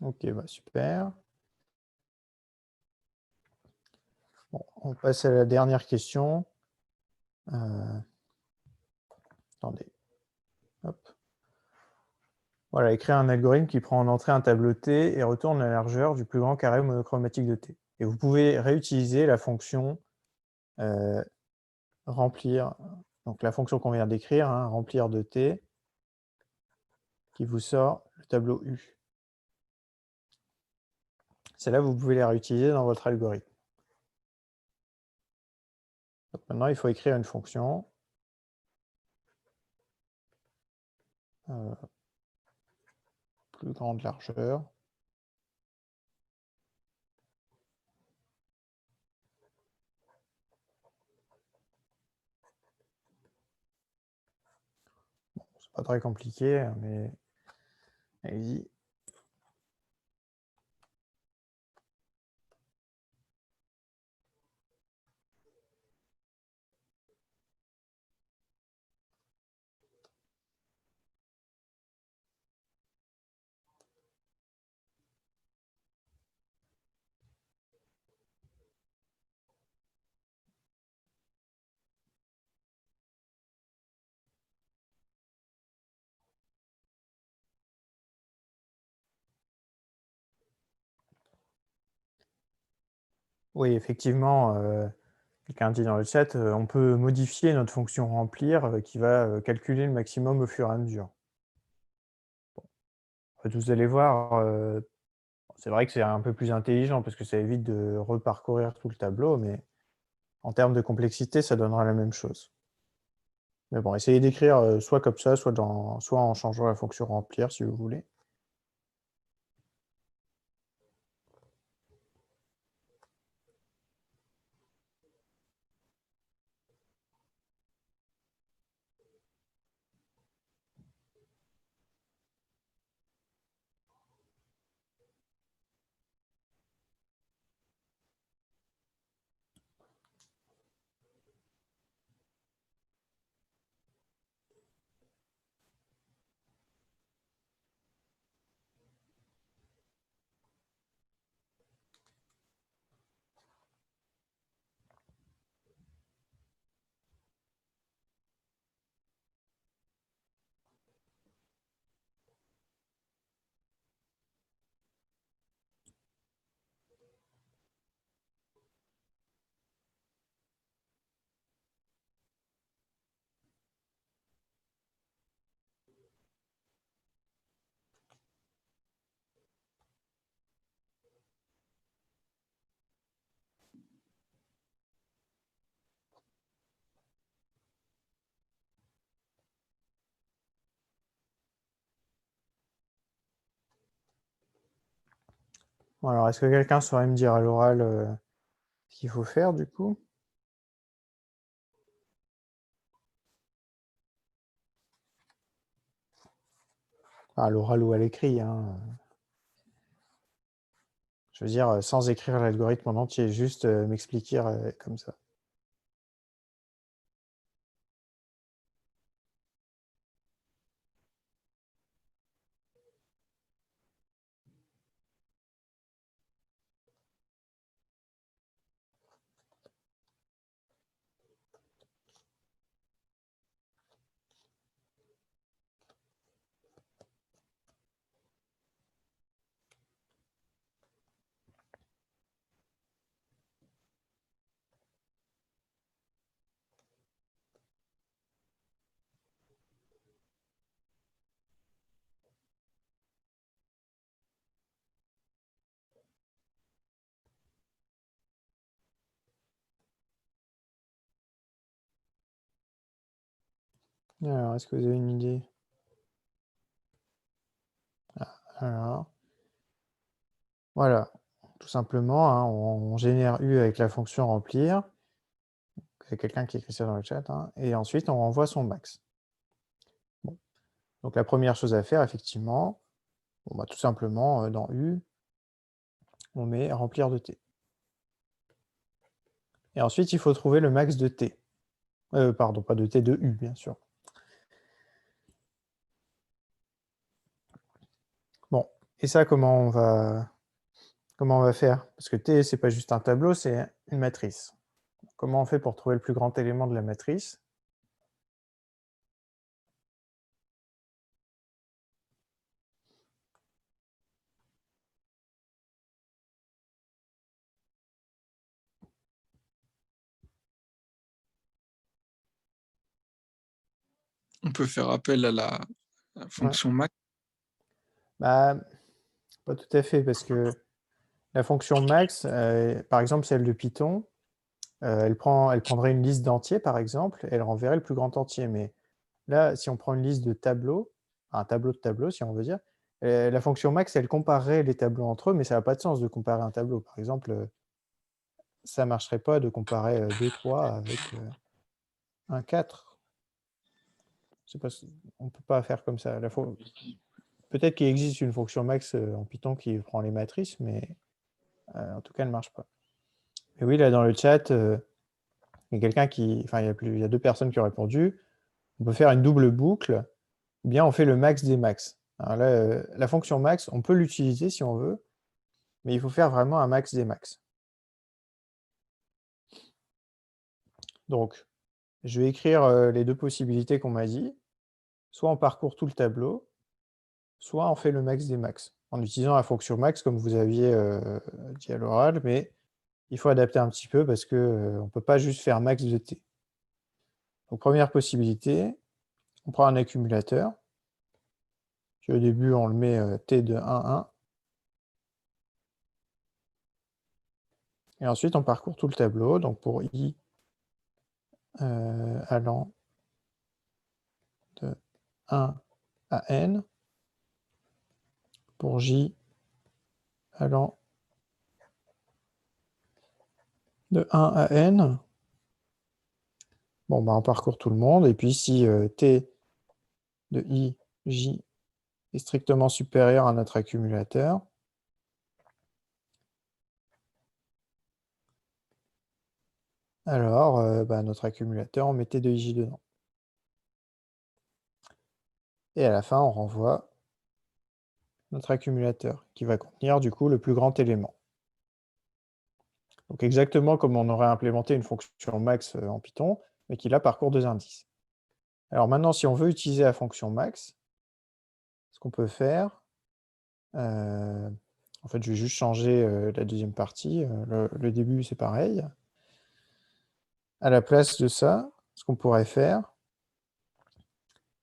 OK, bah super. Bon, on passe à la dernière question. Attendez. Hop. Voilà, écrire un algorithme qui prend en entrée un tableau T et retourne la largeur du plus grand carré monochromatique de T. Et vous pouvez réutiliser la fonction remplir, donc la fonction qu'on vient d'écrire, hein, remplir de T, qui vous sort le tableau U. Celle-là, vous pouvez la réutiliser dans votre algorithme. Donc maintenant, il faut écrire une fonction. Plus grande largeur. Bon, c'est pas très compliqué, hein, mais allez-y. Oui, effectivement, quelqu'un dit dans le chat, on peut modifier notre fonction remplir qui va calculer le maximum au fur et à mesure. Bon. En fait, vous allez voir, c'est vrai que c'est un peu plus intelligent parce que ça évite de reparcourir tout le tableau, mais en termes de complexité, ça donnera la même chose. Mais bon, essayez d'écrire soit comme ça, soit en changeant la fonction remplir si vous voulez. Bon, alors, est-ce que quelqu'un saurait me dire à l'oral ce qu'il faut faire du coup? À l'oral ou à l'écrit, hein. Je veux dire, sans écrire l'algorithme en entier, juste m'expliquer comme ça. Alors, est-ce que vous avez une idée? Alors, voilà, tout simplement, hein, on génère U avec la fonction remplir. C'est quelqu'un qui écrit ça dans le chat, hein, et ensuite on renvoie son max. Bon. Donc la première chose à faire, effectivement, bon, bah, tout simplement, dans U, on met remplir de T. Et ensuite, il faut trouver le max de T. Pardon, pas de T, de U, bien sûr. Bon, et ça, comment on va faire? Parce que T, c'est pas juste un tableau, c'est une matrice. Comment on fait pour trouver le plus grand élément de la matrice? On peut faire appel à la fonction max. Bah, pas tout à fait, parce que la fonction max, par exemple celle de Python, elle prendrait une liste d'entiers, par exemple, et elle renverrait le plus grand entier. Mais là, si on prend une liste de tableaux, un tableau de tableaux, si on veut dire, la fonction max, elle comparerait les tableaux entre eux, mais ça n'a pas de sens de comparer un tableau. Par exemple, ça ne marcherait pas de comparer 2, 3 avec un 4. Je sais pas on ne peut pas faire comme ça. Peut-être qu'il existe une fonction max en Python qui prend les matrices, mais en tout cas, elle ne marche pas. Et oui, là, dans le chat, il y a quelqu'un il y a 2 personnes qui ont répondu. On peut faire une double boucle, ou bien on fait le max des max. Alors là, la fonction max, on peut l'utiliser si on veut, mais il faut faire vraiment un max des max. Donc, je vais écrire les 2 possibilités qu'on m'a dit. Soit on parcourt tout le tableau, soit on fait le max des max, en utilisant la fonction max comme vous aviez dit à l'oral, mais il faut adapter un petit peu parce qu'on ne peut pas juste faire max de t. Donc première possibilité, on prend un accumulateur. Puis au début, on le met t de 1, 1. Et ensuite, on parcourt tout le tableau. Donc pour i allant de 1 à n, pour j allant de 1 à n, bon, bah, on parcourt tout le monde. Et puis si t de i, j est strictement supérieur à notre accumulateur, alors bah, notre accumulateur, on met t de ij dedans. Et à la fin, on renvoie notre accumulateur, qui va contenir du coup le plus grand élément. Donc exactement comme on aurait implémenté une fonction max en Python, mais qui là parcourt 2 indices. Alors maintenant, si on veut utiliser la fonction max, ce qu'on peut faire, en fait, je vais juste changer la deuxième partie. Le début, c'est pareil. À la place de ça, ce qu'on pourrait faire,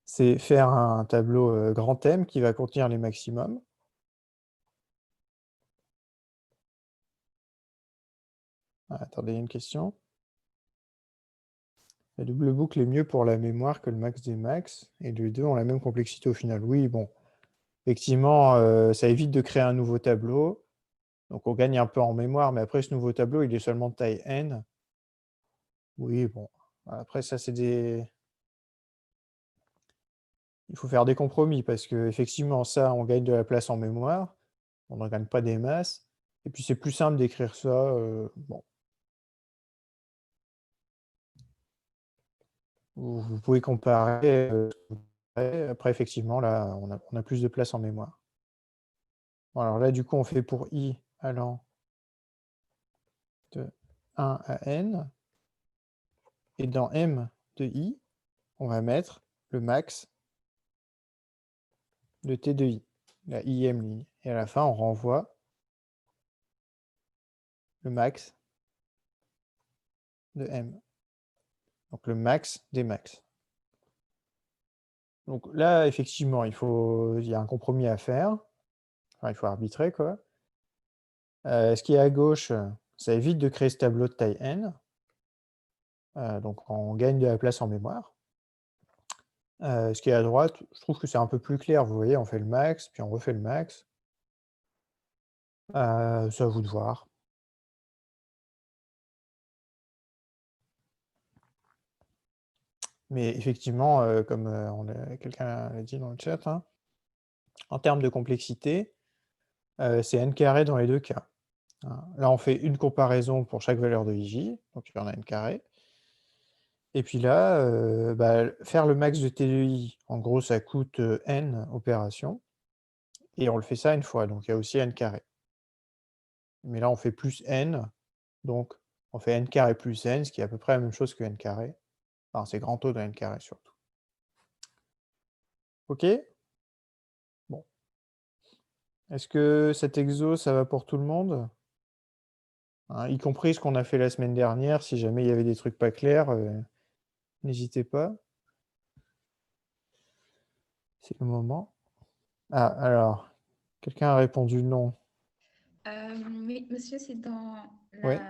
c'est faire un tableau grand M qui va contenir les maximums. Ah, attendez, il y a une question. La double boucle est mieux pour la mémoire que le max des max, et les deux ont la même complexité au final. Oui, bon, effectivement, ça évite de créer un nouveau tableau, donc on gagne un peu en mémoire, mais après ce nouveau tableau, il est seulement de taille n. Oui, bon, après ça, c'est des... Il faut faire des compromis, parce qu'effectivement, ça, on gagne de la place en mémoire, on n'en gagne pas des masses, Et puis c'est plus simple d'écrire ça. Bon. Vous pouvez comparer. Après, effectivement, là, on a plus de place en mémoire. Bon, alors là, du coup, on fait pour i allant de 1 à n. Et dans m de i, on va mettre le max de t de i, la ième ligne. Et à la fin, on renvoie le max de m. Donc le max des max. Donc là, effectivement, il y a un compromis à faire. Enfin, il faut arbitrer, quoi. Ce qui est à gauche, ça évite de créer ce tableau de taille n. Donc on gagne de la place en mémoire. Ce qui est à droite, je trouve que c'est un peu plus clair. Vous voyez, on fait le max, puis on refait le max. C'est à vous de voir. Mais effectivement, comme quelqu'un l'a dit dans le chat, hein, en termes de complexité, c'est n carré dans les deux cas. Hein. Là, on fait une comparaison pour chaque valeur de ij, donc il y en a n carré. Et puis là, faire le max de t de i, en gros, ça coûte n opérations, et on le fait ça une fois, donc il y a aussi n carré. Mais là, on fait plus n, donc on fait n carré plus n, ce qui est à peu près la même chose que n carré. Enfin, c'est grand O de n carré surtout. OK? Bon. Est-ce que cet exo, ça va pour tout le monde? Hein, y compris ce qu'on a fait la semaine dernière, si jamais il y avait des trucs pas clairs, n'hésitez pas. C'est le moment. Ah, alors, quelqu'un a répondu non. Oui, monsieur, c'est dans Ouais,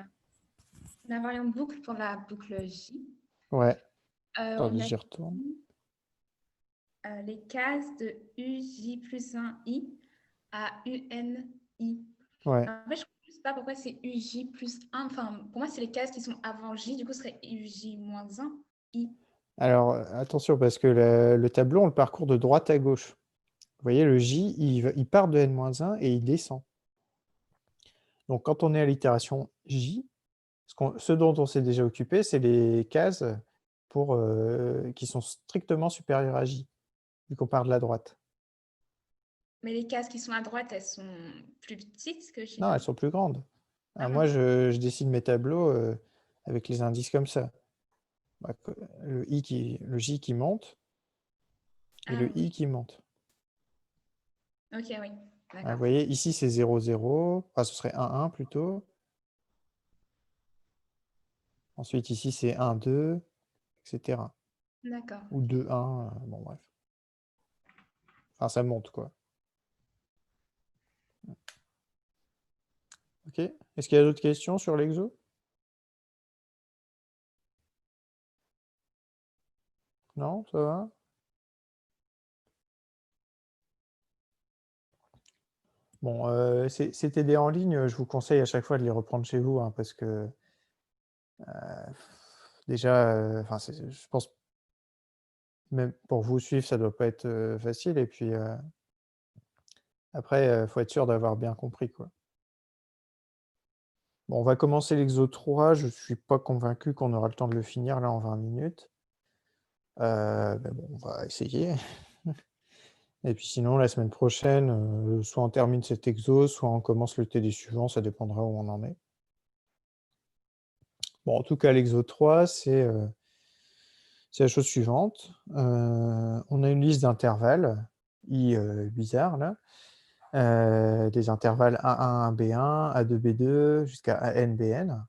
la variante boucle pour la boucle J. ouais. On Attendez, a j'y retourne. les cases de UJ plus 1i à UNI. Ouais. En fait, je ne sais pas pourquoi c'est UJ plus 1. Enfin, pour moi, c'est les cases qui sont avant J. Du coup, ce serait UJ moins 1, I. Alors, attention, parce que le tableau, on le parcourt de droite à gauche. Vous voyez, le J, il part de n-1 et il descend. Donc, quand on est à l'itération J, ce dont on s'est déjà occupé, c'est les cases qui sont strictement supérieures à J, vu qu'on part de la droite. Mais les cases qui sont à droite, elles sont plus petites que J. Non, elles sont plus grandes. Ah, Moi, je dessine mes tableaux avec les indices comme ça. Bah, le J qui monte et le I qui monte. Ok, oui. Vous D'accord. voyez, ici, c'est 0, 0. Enfin, ce serait 1, 1 plutôt. Ensuite, ici, c'est 1, 2, etc. D'accord. Ou 2, 1. Bon, bref. Enfin, ça monte, quoi. OK. Est-ce qu'il y a d'autres questions sur l'exo? Non, ça va? Bon, ces TD en ligne, je vous conseille à chaque fois de les reprendre chez vous, hein, parce que déjà, enfin, je pense, même pour vous suivre, ça doit pas être facile. Et puis après, faut être sûr d'avoir bien compris, quoi. Bon, on va commencer l'exo 3. Je suis pas convaincu qu'on aura le temps de le finir là en 20 minutes. Mais bon, on va essayer. Et puis sinon, la semaine prochaine, soit on termine cet exo, soit on commence le TD suivant, ça dépendra où on en est. Bon, en tout cas, l'exo 3, c'est la chose suivante. On a une liste d'intervalles, I bizarre là, des intervalles A1, A1B1, A2B2 jusqu'à ANBN.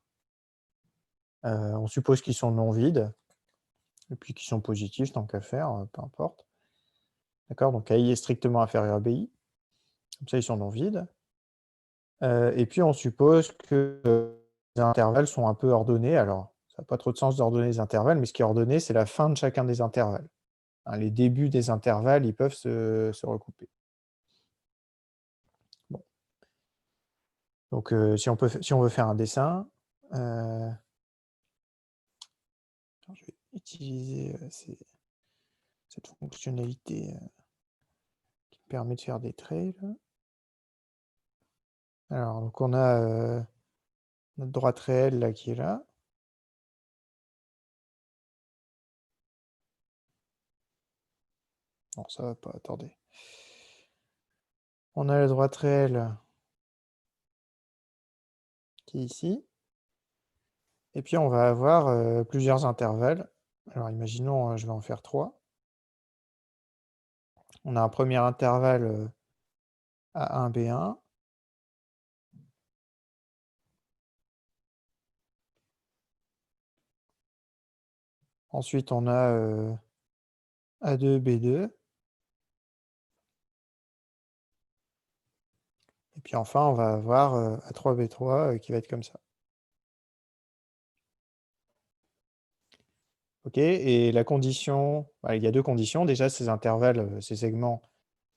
On suppose qu'ils sont non vides, et puis qu'ils sont positifs tant qu'à faire, peu importe. D'accord? Donc AI est strictement inférieur à BI. Comme ça, ils sont non vides. Et puis on suppose que les intervalles sont un peu ordonnés. Alors, ça n'a pas trop de sens d'ordonner les intervalles, mais ce qui est ordonné, c'est la fin de chacun des intervalles. Hein, les débuts des intervalles, ils peuvent se recouper. Bon. Donc, si on veut faire un dessin, je vais utiliser cette fonctionnalité qui me permet de faire des traits. Là. Alors, donc on a notre droite réelle là qui est là. Non, ça va pas, attendez. On a la droite réelle qui est ici. Et puis on va avoir plusieurs intervalles. Alors imaginons, je vais en faire 3. On a un premier intervalle A1, B1. Ensuite, on a A2, B2. Et puis enfin, on va avoir A3, B3 qui va être comme ça. OK, et la condition, bah, il y a 2 conditions. Déjà, ces intervalles, ces segments,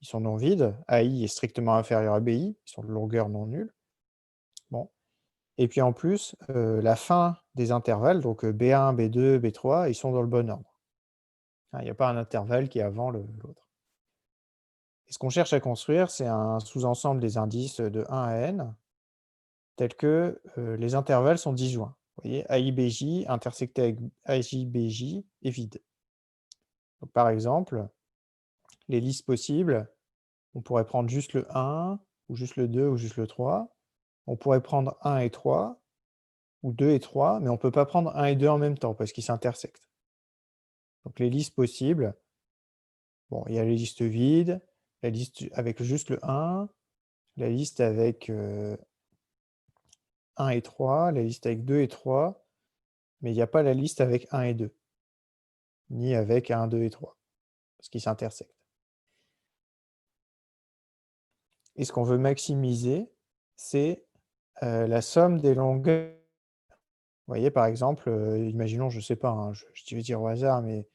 ils sont non vides. AI est strictement inférieur à BI, ils sont de longueur non nulle. Bon. Et puis en plus, la fin des intervalles, donc B1, B2, B3, ils sont dans le bon ordre. Hein, il n'y a pas un intervalle qui est avant l'autre. Et ce qu'on cherche à construire, c'est un sous-ensemble des indices de 1 à n, tel que les intervalles sont disjoints. Vous voyez, AIBJ intersecté avec AJBJ est vide. Donc, par exemple, les listes possibles, on pourrait prendre juste le 1, ou juste le 2, ou juste le 3. On pourrait prendre 1 et 3, ou 2 et 3, mais on ne peut pas prendre 1 et 2 en même temps, parce qu'ils s'intersectent. Donc les listes possibles, bon, il y a les listes vides, la liste avec juste le 1, la liste avec 1 et 3, la liste avec 2 et 3, mais il n'y a pas la liste avec 1 et 2, ni avec 1, 2 et 3, parce qu'ils s'intersectent. Et ce qu'on veut maximiser, c'est la somme des longueurs. Vous voyez, par exemple, imaginons, je ne sais pas, hein, je vais dire au hasard, mais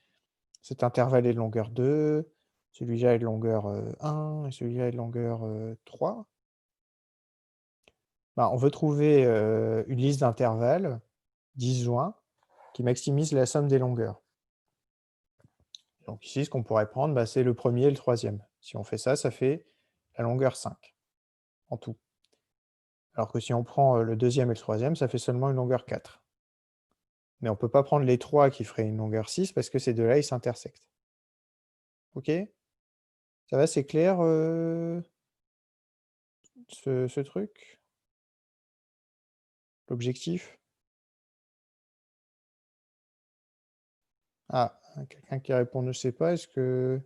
cet intervalle est de longueur 2, celui-là est de longueur 1, et celui-là est de longueur 3. Bah, on veut trouver une liste d'intervalles disjoints qui maximise la somme des longueurs. Donc ici, ce qu'on pourrait prendre, bah, c'est le premier et le troisième. Si on fait ça, ça fait la longueur 5 en tout. Alors que si on prend le deuxième et le troisième, ça fait seulement une longueur 4. Mais on ne peut pas prendre les 3 qui feraient une longueur 6 parce que ces deux-là, ils s'intersectent. OK? Ça va, c'est clair ce truc? L'objectif? Ah, quelqu'un qui répond ne sait pas, est-ce que...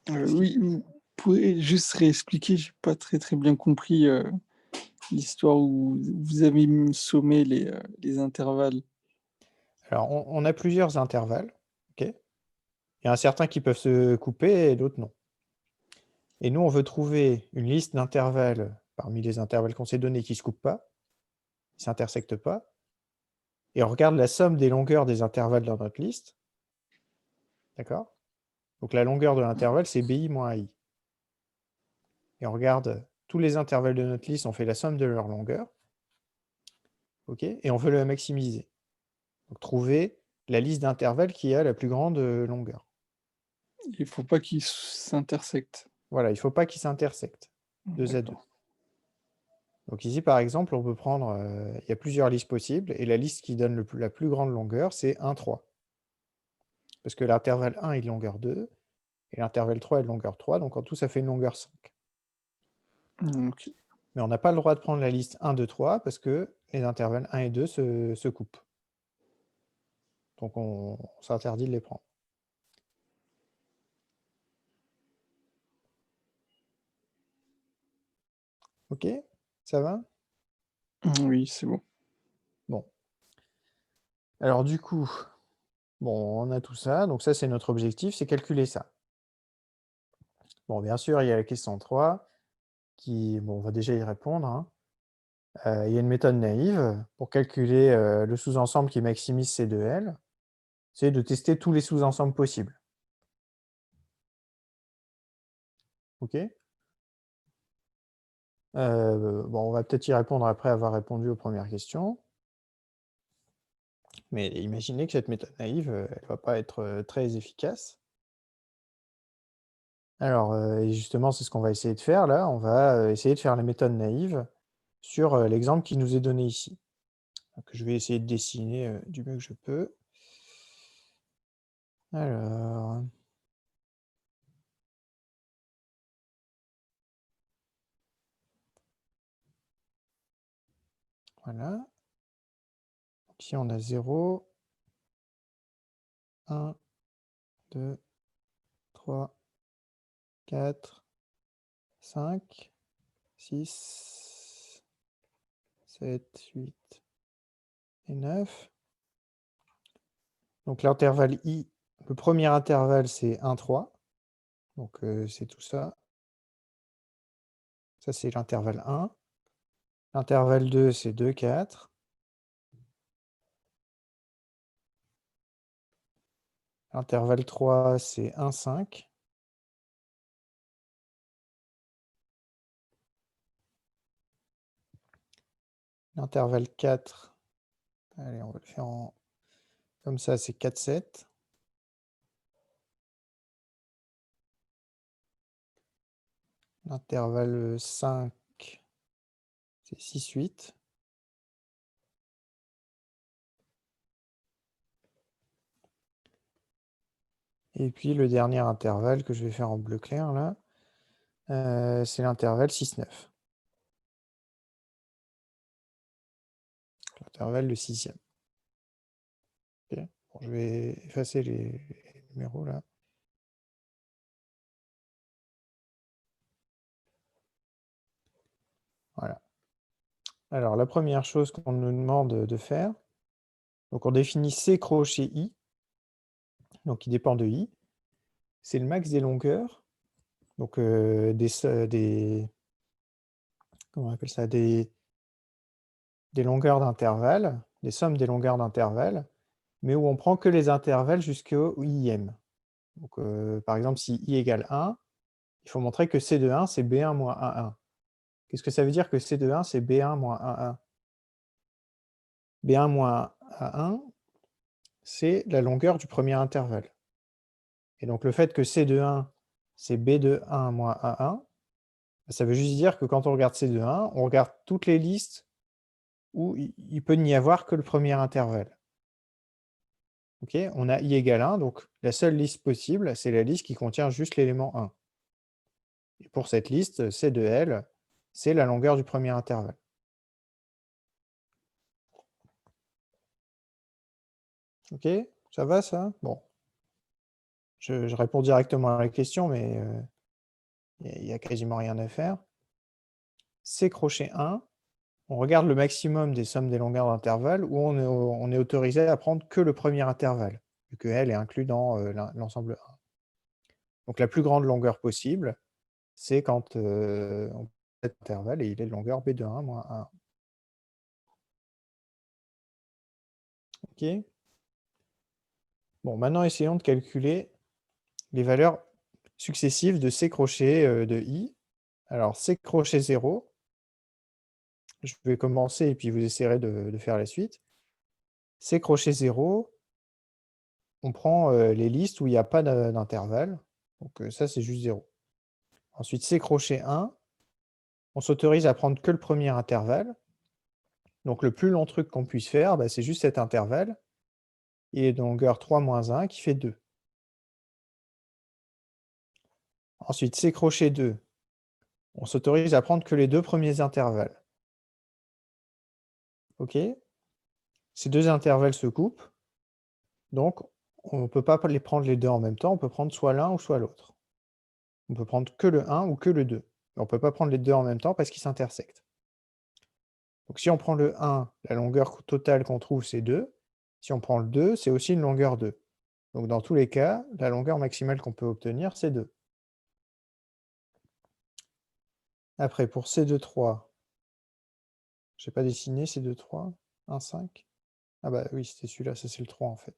Oui, vous pouvez juste réexpliquer, j'ai pas très bien compris l'histoire où vous avez sommé les intervalles. Alors, on a plusieurs intervalles, OK? Il y en a certains qui peuvent se couper et d'autres non. Et nous, on veut trouver une liste d'intervalles parmi les intervalles qu'on s'est donnés qui ne se coupent pas, qui ne s'intersectent pas, et on regarde la somme des longueurs des intervalles dans notre liste. D'accord? Donc la longueur de l'intervalle, c'est BI moins AI. Et on regarde tous les intervalles de notre liste, on fait la somme de leur longueur. OK? Et on veut la maximiser. Donc trouver la liste d'intervalles qui a la plus grande longueur. Il faut pas qu'ils s'intersectent. Voilà, il ne faut pas qu'ils s'intersectent, 2 à 2. D'accord. Donc ici, par exemple, on peut prendre, il y a plusieurs listes possibles, et la liste qui donne la plus grande longueur, c'est 1, 3. Parce que l'intervalle 1 est de longueur 2, et l'intervalle 3 est de longueur 3, donc en tout, ça fait une longueur 5. Ok. Mais on n'a pas le droit de prendre la liste 1, 2, 3, parce que les intervalles 1 et 2 se coupent. Donc on s'interdit de les prendre. OK? Ça va? Oui, c'est bon. Bon. Alors du coup, bon, on a tout ça, donc ça, c'est notre objectif, c'est calculer ça. Bon, bien sûr, il y a la question 3, qui, bon, on va déjà y répondre, hein. Il y a une méthode naïve pour calculer le sous-ensemble qui maximise C2L, c'est de tester tous les sous-ensembles possibles. OK? Bon, on va peut-être y répondre après avoir répondu aux premières questions. Mais imaginez que cette méthode naïve, elle ne va pas être très efficace. Alors, et justement, c'est ce qu'on va essayer de faire là. On va essayer de faire la méthode naïve sur l'exemple qui nous est donné ici. Donc, je vais essayer de dessiner du mieux que je peux. Alors, voilà. Donc, ici, on a 0, 1, 2, 3, 4, 5, 6, 7, 8 et 9. Donc l'intervalle I, le premier intervalle, c'est 1, 3. Donc c'est tout ça. Ça, c'est l'intervalle 1. L'intervalle 2, c'est 2, 4. L'intervalle 3, c'est 1, 5. L'intervalle 4, allez, on va le faire en... comme ça, c'est 4, 7. L'intervalle 5, c'est 6, 8. Et puis le dernier intervalle que je vais faire en bleu clair, là, c'est l'intervalle 6, 9. L'intervalle de 6e. Okay. Bon, je vais effacer les numéros, là. Voilà. Alors, la première chose qu'on nous demande de faire, donc on définit C crochet I, donc qui dépend de I, c'est le max des longueurs, donc comment on appelle ça, des longueurs d'intervalle, des sommes des longueurs d'intervalle, mais où on prend que les intervalles jusqu'au ième. Donc, par exemple, si I égale 1, il faut montrer que C de 1, c'est B1 moins 1,1. Qu'est-ce que ça veut dire que C de 1, c'est B1 moins 1,1? B1 moins 1,1, c'est la longueur du premier intervalle. Et donc le fait que C de 1, c'est B de 1 moins 1,1, ça veut juste dire que quand on regarde C de 1, on regarde toutes les listes où il peut n'y avoir que le premier intervalle. Ok, on a I égale 1, donc la seule liste possible, c'est la liste qui contient juste l'élément 1. Et pour cette liste, C de L, c'est la longueur du premier intervalle. Ok, ça va ça? Bon. Je réponds directement à la question, mais il n'y a quasiment rien à faire. C crochet 1, on regarde le maximum des sommes des longueurs d'intervalle où on est autorisé à prendre que le premier intervalle, vu que L est inclus dans l'ensemble 1. Donc la plus grande longueur possible, c'est quand on prend cet intervalle et il est de longueur B de 1 moins 1. Ok. Bon, maintenant essayons de calculer les valeurs successives de C crochet de I. Alors C crochet 0, je vais commencer et puis vous essayerez de faire la suite. C crochet 0, on prend les listes où il n'y a pas d'intervalle. Donc ça, c'est juste 0. Ensuite, C crochet 1, on s'autorise à prendre que le premier intervalle. Donc le plus long truc qu'on puisse faire, bah, c'est juste cet intervalle. Et de longueur 3 moins 1 qui fait 2. Ensuite, C crochet 2, on s'autorise à prendre que les deux premiers intervalles. OK? Ces deux intervalles se coupent. Donc, on ne peut pas les prendre les deux en même temps. On peut prendre soit l'un ou soit l'autre. On peut prendre que le 1 ou que le 2. Mais on ne peut pas prendre les deux en même temps parce qu'ils s'intersectent. Donc si on prend le 1, la longueur totale qu'on trouve, c'est 2. Si on prend le 2, c'est aussi une longueur 2. Donc dans tous les cas, la longueur maximale qu'on peut obtenir, c'est 2. Après, pour C2,3, je n'ai pas dessiné C2,3, 1, 5. Ah bah oui, c'était celui-là, ça c'est le 3 en fait.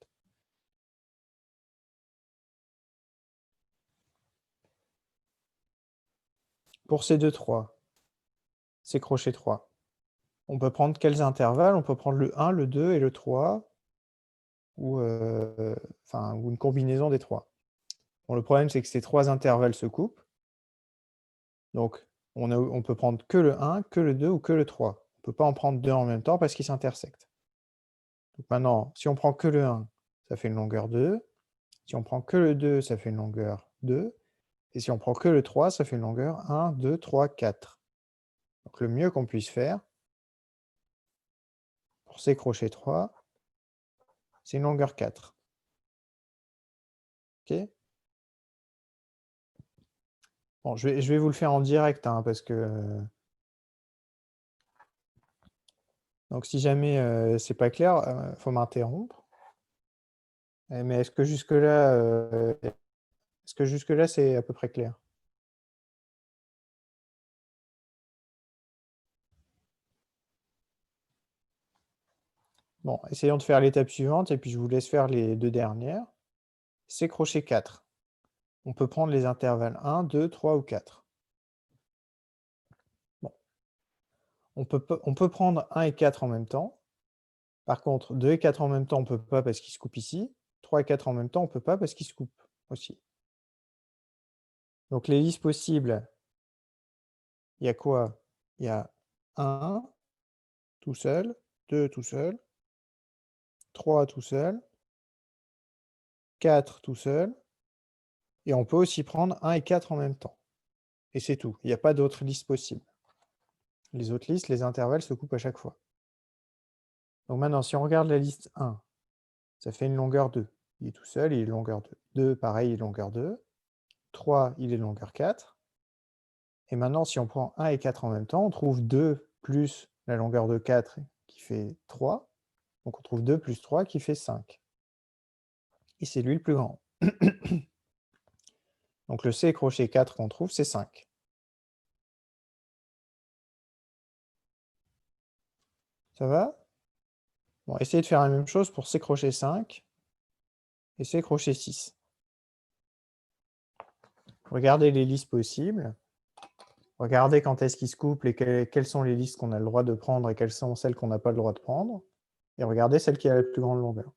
Pour C2,3, c'est crochet 3. On peut prendre quels intervalles? On peut prendre le 1, le 2 et le 3, ou une combinaison des 3. Bon, le problème, c'est que ces 3 intervalles se coupent. Donc, on peut prendre que le 1, que le 2 ou que le 3. On ne peut pas en prendre 2 en même temps parce qu'ils s'intersectent. Donc maintenant, si on prend que le 1, ça fait une longueur 2. Si on prend que le 2, ça fait une longueur 2. Et si on prend que le 3, ça fait une longueur 1, 2, 3, 4. Donc le mieux qu'on puisse faire, pour ces crochets 3, c'est une longueur 4. OK? Bon, je vais vous le faire en direct, hein, parce que... Donc si jamais c'est pas clair, faut m'interrompre. Mais est-ce que jusque-là, c'est à peu près clair? Bon, essayons de faire l'étape suivante et puis je vous laisse faire les 2 dernières. C'est crochet 4. On peut prendre les intervalles 1, 2, 3 ou 4. Bon. On peut prendre 1 et 4 en même temps. Par contre, 2 et 4 en même temps, on ne peut pas parce qu'ils se coupent ici. 3 et 4 en même temps, on ne peut pas parce qu'ils se coupent aussi. Donc les listes possibles, il y a quoi? Il y a 1 tout seul, 2 tout seul, 3 tout seul, 4 tout seul, et on peut aussi prendre 1 et 4 en même temps. Et c'est tout, il n'y a pas d'autres listes possibles. Les autres listes, les intervalles se coupent à chaque fois. Donc maintenant, si on regarde la liste 1, ça fait une longueur 2. Il est tout seul, il est longueur 2. 2, pareil, il est longueur 2. 3, il est longueur 4. Et maintenant, si on prend 1 et 4 en même temps, on trouve 2 plus la longueur de 4 qui fait 3. Donc on trouve 2 plus 3 qui fait 5. Et c'est lui le plus grand. Donc le C crochet 4 qu'on trouve, c'est 5. Ça va? Bon, essayez de faire la même chose pour C crochet 5 et C crochet 6. Regardez les listes possibles. Regardez quand est-ce qu'ils se couplent et quelles sont les listes qu'on a le droit de prendre et quelles sont celles qu'on n'a pas le droit de prendre. Et regardez celle qui a la plus grande longueur.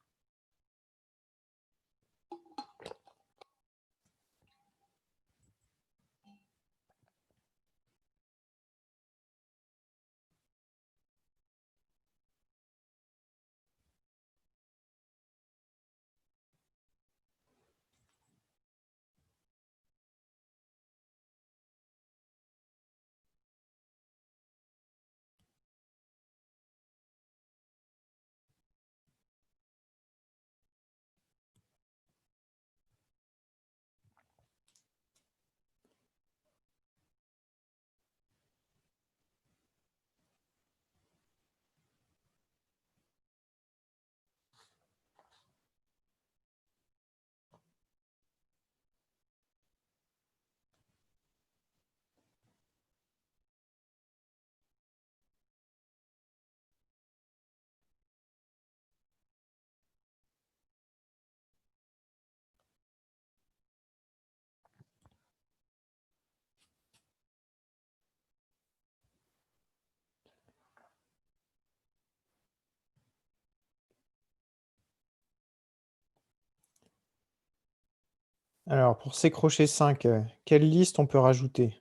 Alors, pour ces crochets 5, quelle liste on peut rajouter?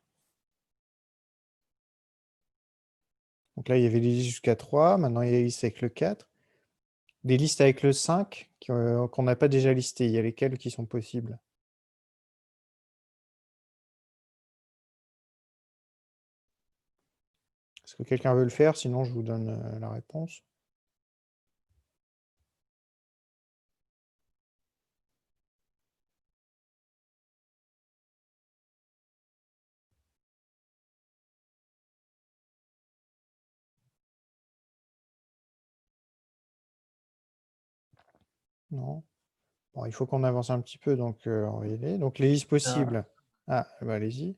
Donc là, il y avait les listes jusqu'à 3, maintenant il y a les listes avec le 4. Des listes avec le 5 qu'on n'a pas déjà listées, il y a lesquelles qui sont possibles? Est-ce que quelqu'un veut le faire? Sinon, je vous donne la réponse. Non? Bon, il faut qu'on avance un petit peu, donc on va y aller. Donc les listes possibles. Ah, bah allez-y.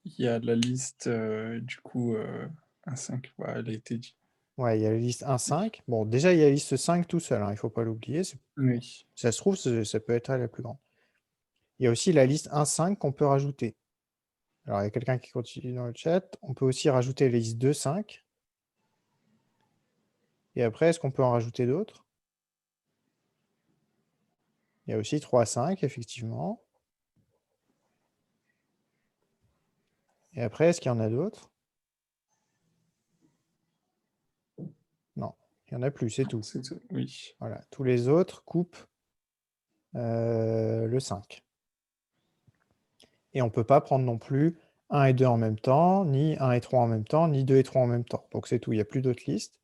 Il y a la liste, du coup, 1,5, voilà, elle a été dit. Ouais, il y a la liste 1, 5. Bon, déjà, il y a la liste 5 tout seul, hein, il ne faut pas l'oublier. Oui. Ça se trouve, ça peut être la plus grande. Il y a aussi la liste 1, 5 qu'on peut rajouter. Alors, il y a quelqu'un qui continue dans le chat. On peut aussi rajouter la liste 2, 5. Et après, est-ce qu'on peut en rajouter d'autres? Il y a aussi 3, 5, effectivement. Et après, est-ce qu'il y en a d'autres? Non, il n'y en a plus, c'est tout. C'est tout. Oui. Voilà, tous les autres coupent le 5. Et on ne peut pas prendre non plus 1 et 2 en même temps, ni 1 et 3 en même temps, ni 2 et 3 en même temps. Donc c'est tout, il n'y a plus d'autres listes.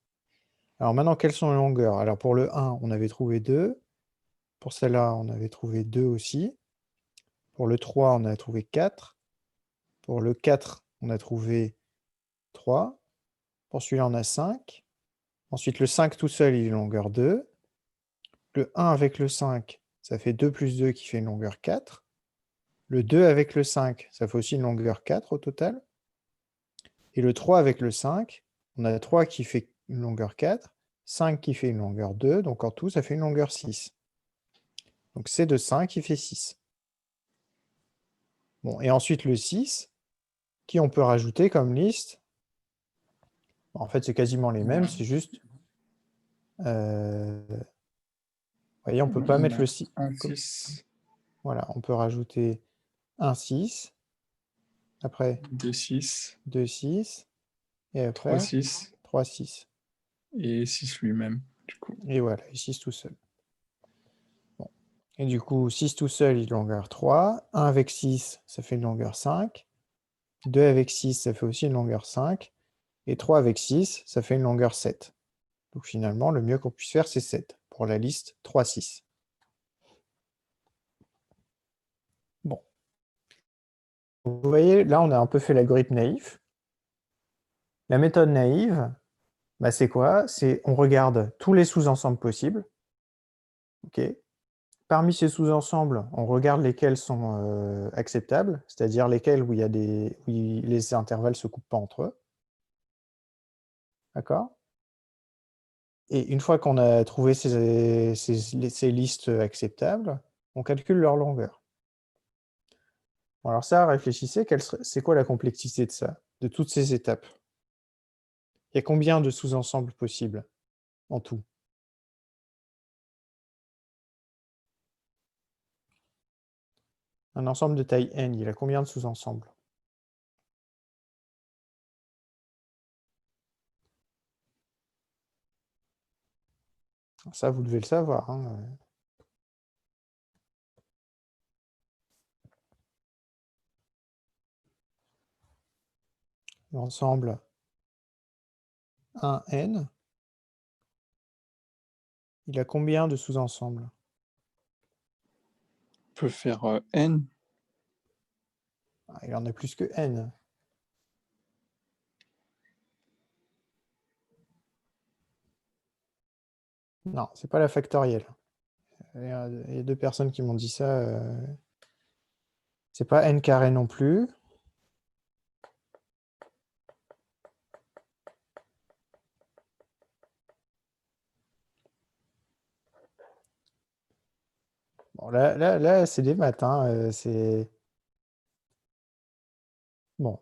Alors maintenant, quelles sont les longueurs? Alors pour le 1, on avait trouvé 2. Pour celle-là, on avait trouvé 2 aussi. Pour le 3, on a trouvé 4. Pour le 4, on a trouvé 3. Pour celui-là, on a 5. Ensuite, le 5 tout seul, il est longueur 2. Le 1 avec le 5, ça fait 2 plus 2 qui fait une longueur 4. Le 2 avec le 5, ça fait aussi une longueur 4 au total. Et le 3 avec le 5, on a 3 qui fait une longueur 4, 5 qui fait une longueur 2, donc en tout, ça fait une longueur 6. Donc c'est de 5 qui fait 6. Bon, et ensuite le 6, qui on peut rajouter comme liste. En fait, c'est quasiment les mêmes, c'est juste... vous voyez, on ne peut pas mettre le 6. 1, 6. Voilà, on peut rajouter un 6. Après, 2, 6. 2, 6. Et après, 3, 6. 3, 6. Et 6 lui-même, du coup. Et voilà, et 6 tout seul. Bon. Et du coup, 6 tout seul, il est longueur 3. 1 avec 6, ça fait une longueur 5. 2 avec 6, ça fait aussi une longueur 5. Et 3 avec 6, ça fait une longueur 7. Donc finalement, le mieux qu'on puisse faire, c'est 7 pour la liste 3, 6. Bon. Vous voyez, là, on a un peu fait l'algorithme naïf. La méthode naïve, bah, c'est quoi? C'est on regarde tous les sous-ensembles possibles. OK. Parmi ces sous-ensembles, on regarde lesquels sont acceptables, c'est-à-dire lesquels où les intervalles ne se coupent pas entre eux. D'accord? Et une fois qu'on a trouvé ces listes acceptables, on calcule leur longueur. Bon, alors ça, réfléchissez, c'est quoi la complexité de ça, de toutes ces étapes? Il y a combien de sous-ensembles possibles en tout? Un ensemble de taille n, il a combien de sous-ensembles? Ça, vous devez le savoir, hein. L'ensemble 1n, il a combien de sous-ensembles? On peut faire n. Ah, il en a plus que n. Non, c'est pas la factorielle. Il y a 2 personnes qui m'ont dit ça. C'est pas n carré non plus. Bon, là c'est des maths, hein, c'est... Bon.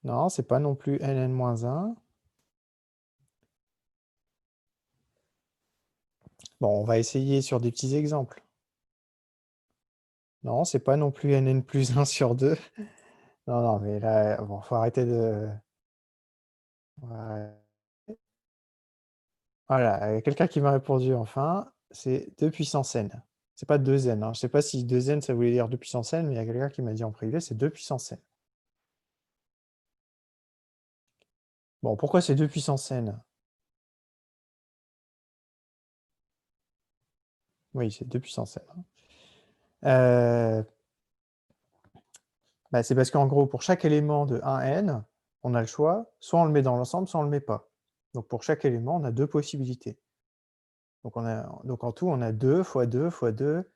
Non, c'est pas non plus nn-1. Bon, on va essayer sur des petits exemples. Non, c'est pas non plus nn plus 1 sur 2. Non, non, mais là, bon, faut arrêter de... Ouais. Voilà, il y a quelqu'un qui m'a répondu enfin, c'est 2 puissance n. C'est pas 2n, hein. Je sais pas si 2n ça voulait dire 2 puissance n, mais il y a quelqu'un qui m'a dit en privé, c'est 2 puissance n. Bon, pourquoi c'est 2 puissance n? Oui, c'est 2 puissance n, hein. Bah, c'est parce qu'en gros, pour chaque élément de 1n, on a le choix, soit on le met dans l'ensemble, soit on le met pas. Donc pour chaque élément, on a 2 possibilités. Donc en tout, on a 2 fois 2 fois 2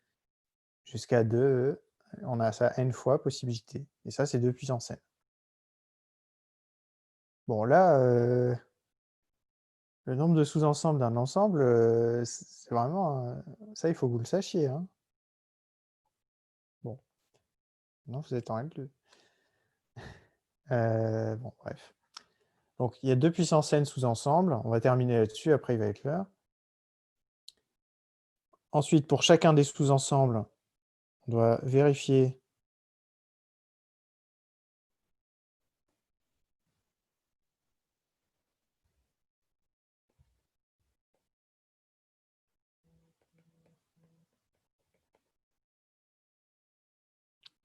jusqu'à 2, on a ça n fois possibilités. Et ça, c'est 2 puissance n. Bon là, le nombre de sous-ensembles d'un ensemble, c'est vraiment, ça, il faut que vous le sachiez, hein. Bon. Non, vous êtes en L2. Bon, bref. Donc il y a 2 puissance n sous-ensembles. On va terminer là-dessus, après il va être l'heure. Ensuite, pour chacun des sous-ensembles, on doit vérifier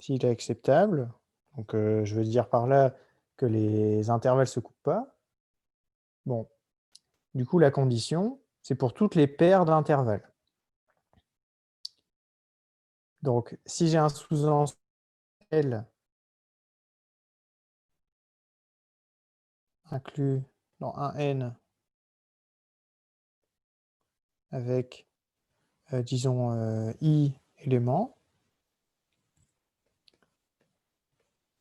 s'il est acceptable, donc je veux dire par là que les intervalles ne se coupent pas. Bon, du coup, la condition, c'est pour toutes les paires d'intervalles. Donc, si j'ai un sous-ensemble L inclus dans un N avec, disons, I éléments,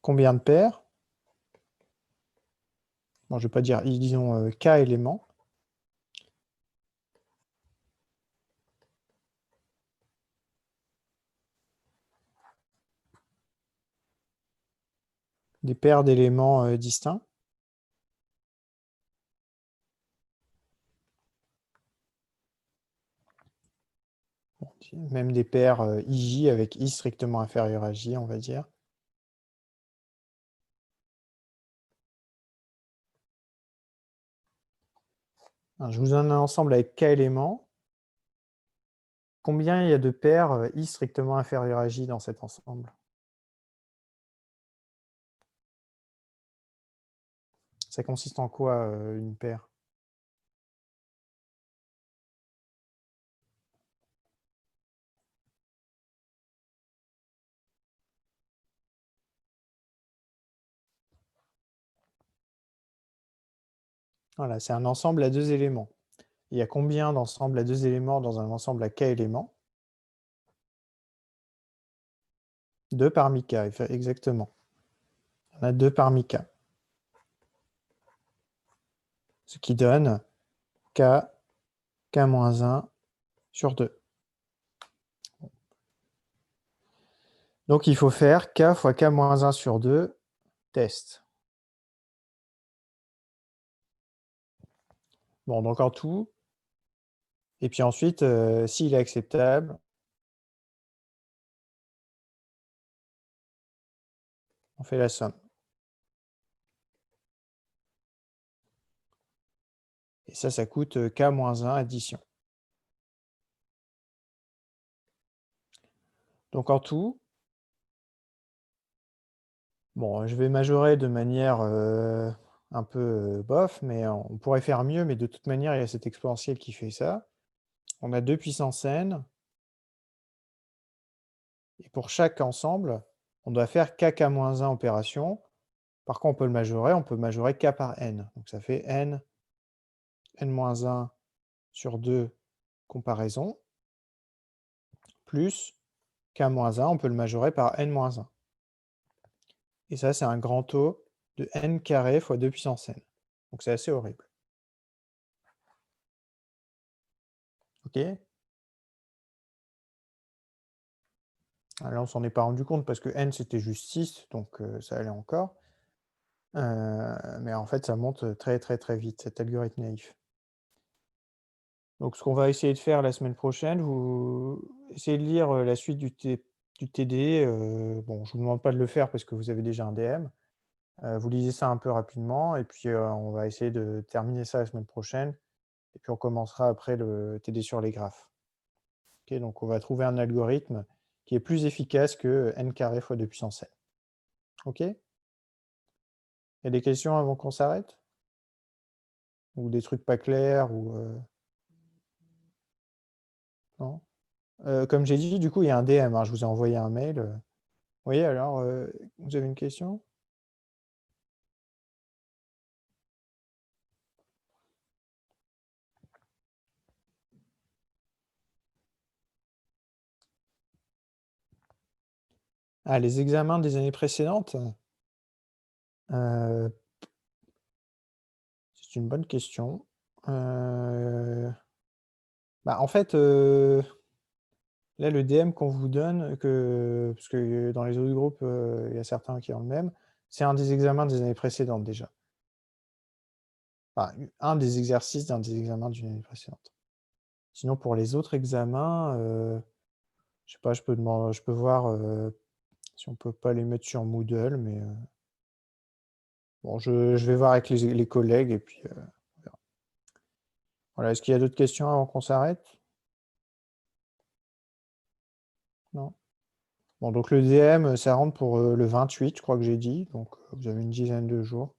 combien de paires? Bon, je ne vais pas dire I, disons K éléments. Des paires d'éléments distincts. Bon, même des paires IJ avec I strictement inférieur à J, on va dire. Alors, je vous donne un ensemble avec K éléments. Combien il y a de paires I strictement inférieur à J dans cet ensemble? Ça consiste en quoi, une paire? Voilà, c'est un ensemble à 2 éléments. Il y a combien d'ensembles à 2 éléments dans un ensemble à K éléments? 2 parmi K, exactement. On a 2 parmi K. Ce qui donne K, K-1 sur 2. Donc il faut faire K fois K-1 sur 2, test. Bon, donc en tout, et puis ensuite, s'il est acceptable, on fait la somme. Et ça coûte K-1 addition. Donc en tout, bon, je vais majorer de manière un peu bof, mais on pourrait faire mieux, mais de toute manière, il y a cet exponentiel qui fait ça. On a 2 puissance n, et pour chaque ensemble, on doit faire kk-1 opération. Par contre, on peut majorer k par n. Donc ça fait n, n-1 sur 2 comparaison, plus k-1, on peut le majorer par n-1. Et ça, c'est un grand taux de n carré fois 2 puissance n. Donc c'est assez horrible. OK? Là, on s'en est pas rendu compte parce que n, c'était juste 6, donc ça allait encore. Mais en fait, ça monte très, très, très vite, cet algorithme naïf. Donc ce qu'on va essayer de faire la semaine prochaine, vous essayez de lire la suite du TD. Bon, je ne vous demande pas de le faire parce que vous avez déjà un DM. Vous lisez ça un peu rapidement et puis on va essayer de terminer ça la semaine prochaine. Et puis on commencera après le TD sur les graphes. OK, donc on va trouver un algorithme qui est plus efficace que n carré fois 2 puissance n. OK? Il y a des questions avant qu'on s'arrête? Ou des trucs pas clairs ou non? Comme j'ai dit, du coup, il y a un DM, hein, je vous ai envoyé un mail. Oui, alors, vous avez une question? Ah, les examens des années précédentes? Heu, c'est une bonne question. Bah, en fait, là, le DM qu'on vous donne, parce que dans les autres groupes, il y a certains qui ont le même, c'est un des examens des années précédentes déjà. Enfin, un des exercices d'un des examens d'une année précédente. Sinon pour les autres examens, je sais pas, je peux voir, si on peut pas les mettre sur Moodle, mais bon, je vais voir avec les collègues et puis, on verra. Voilà, est-ce qu'il y a d'autres questions avant qu'on s'arrête? Non? Bon, donc le DM, ça rentre pour le 28, je crois que j'ai dit. Donc, vous avez une dizaine de jours.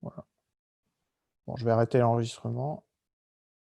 Voilà. Bon, je vais arrêter l'enregistrement.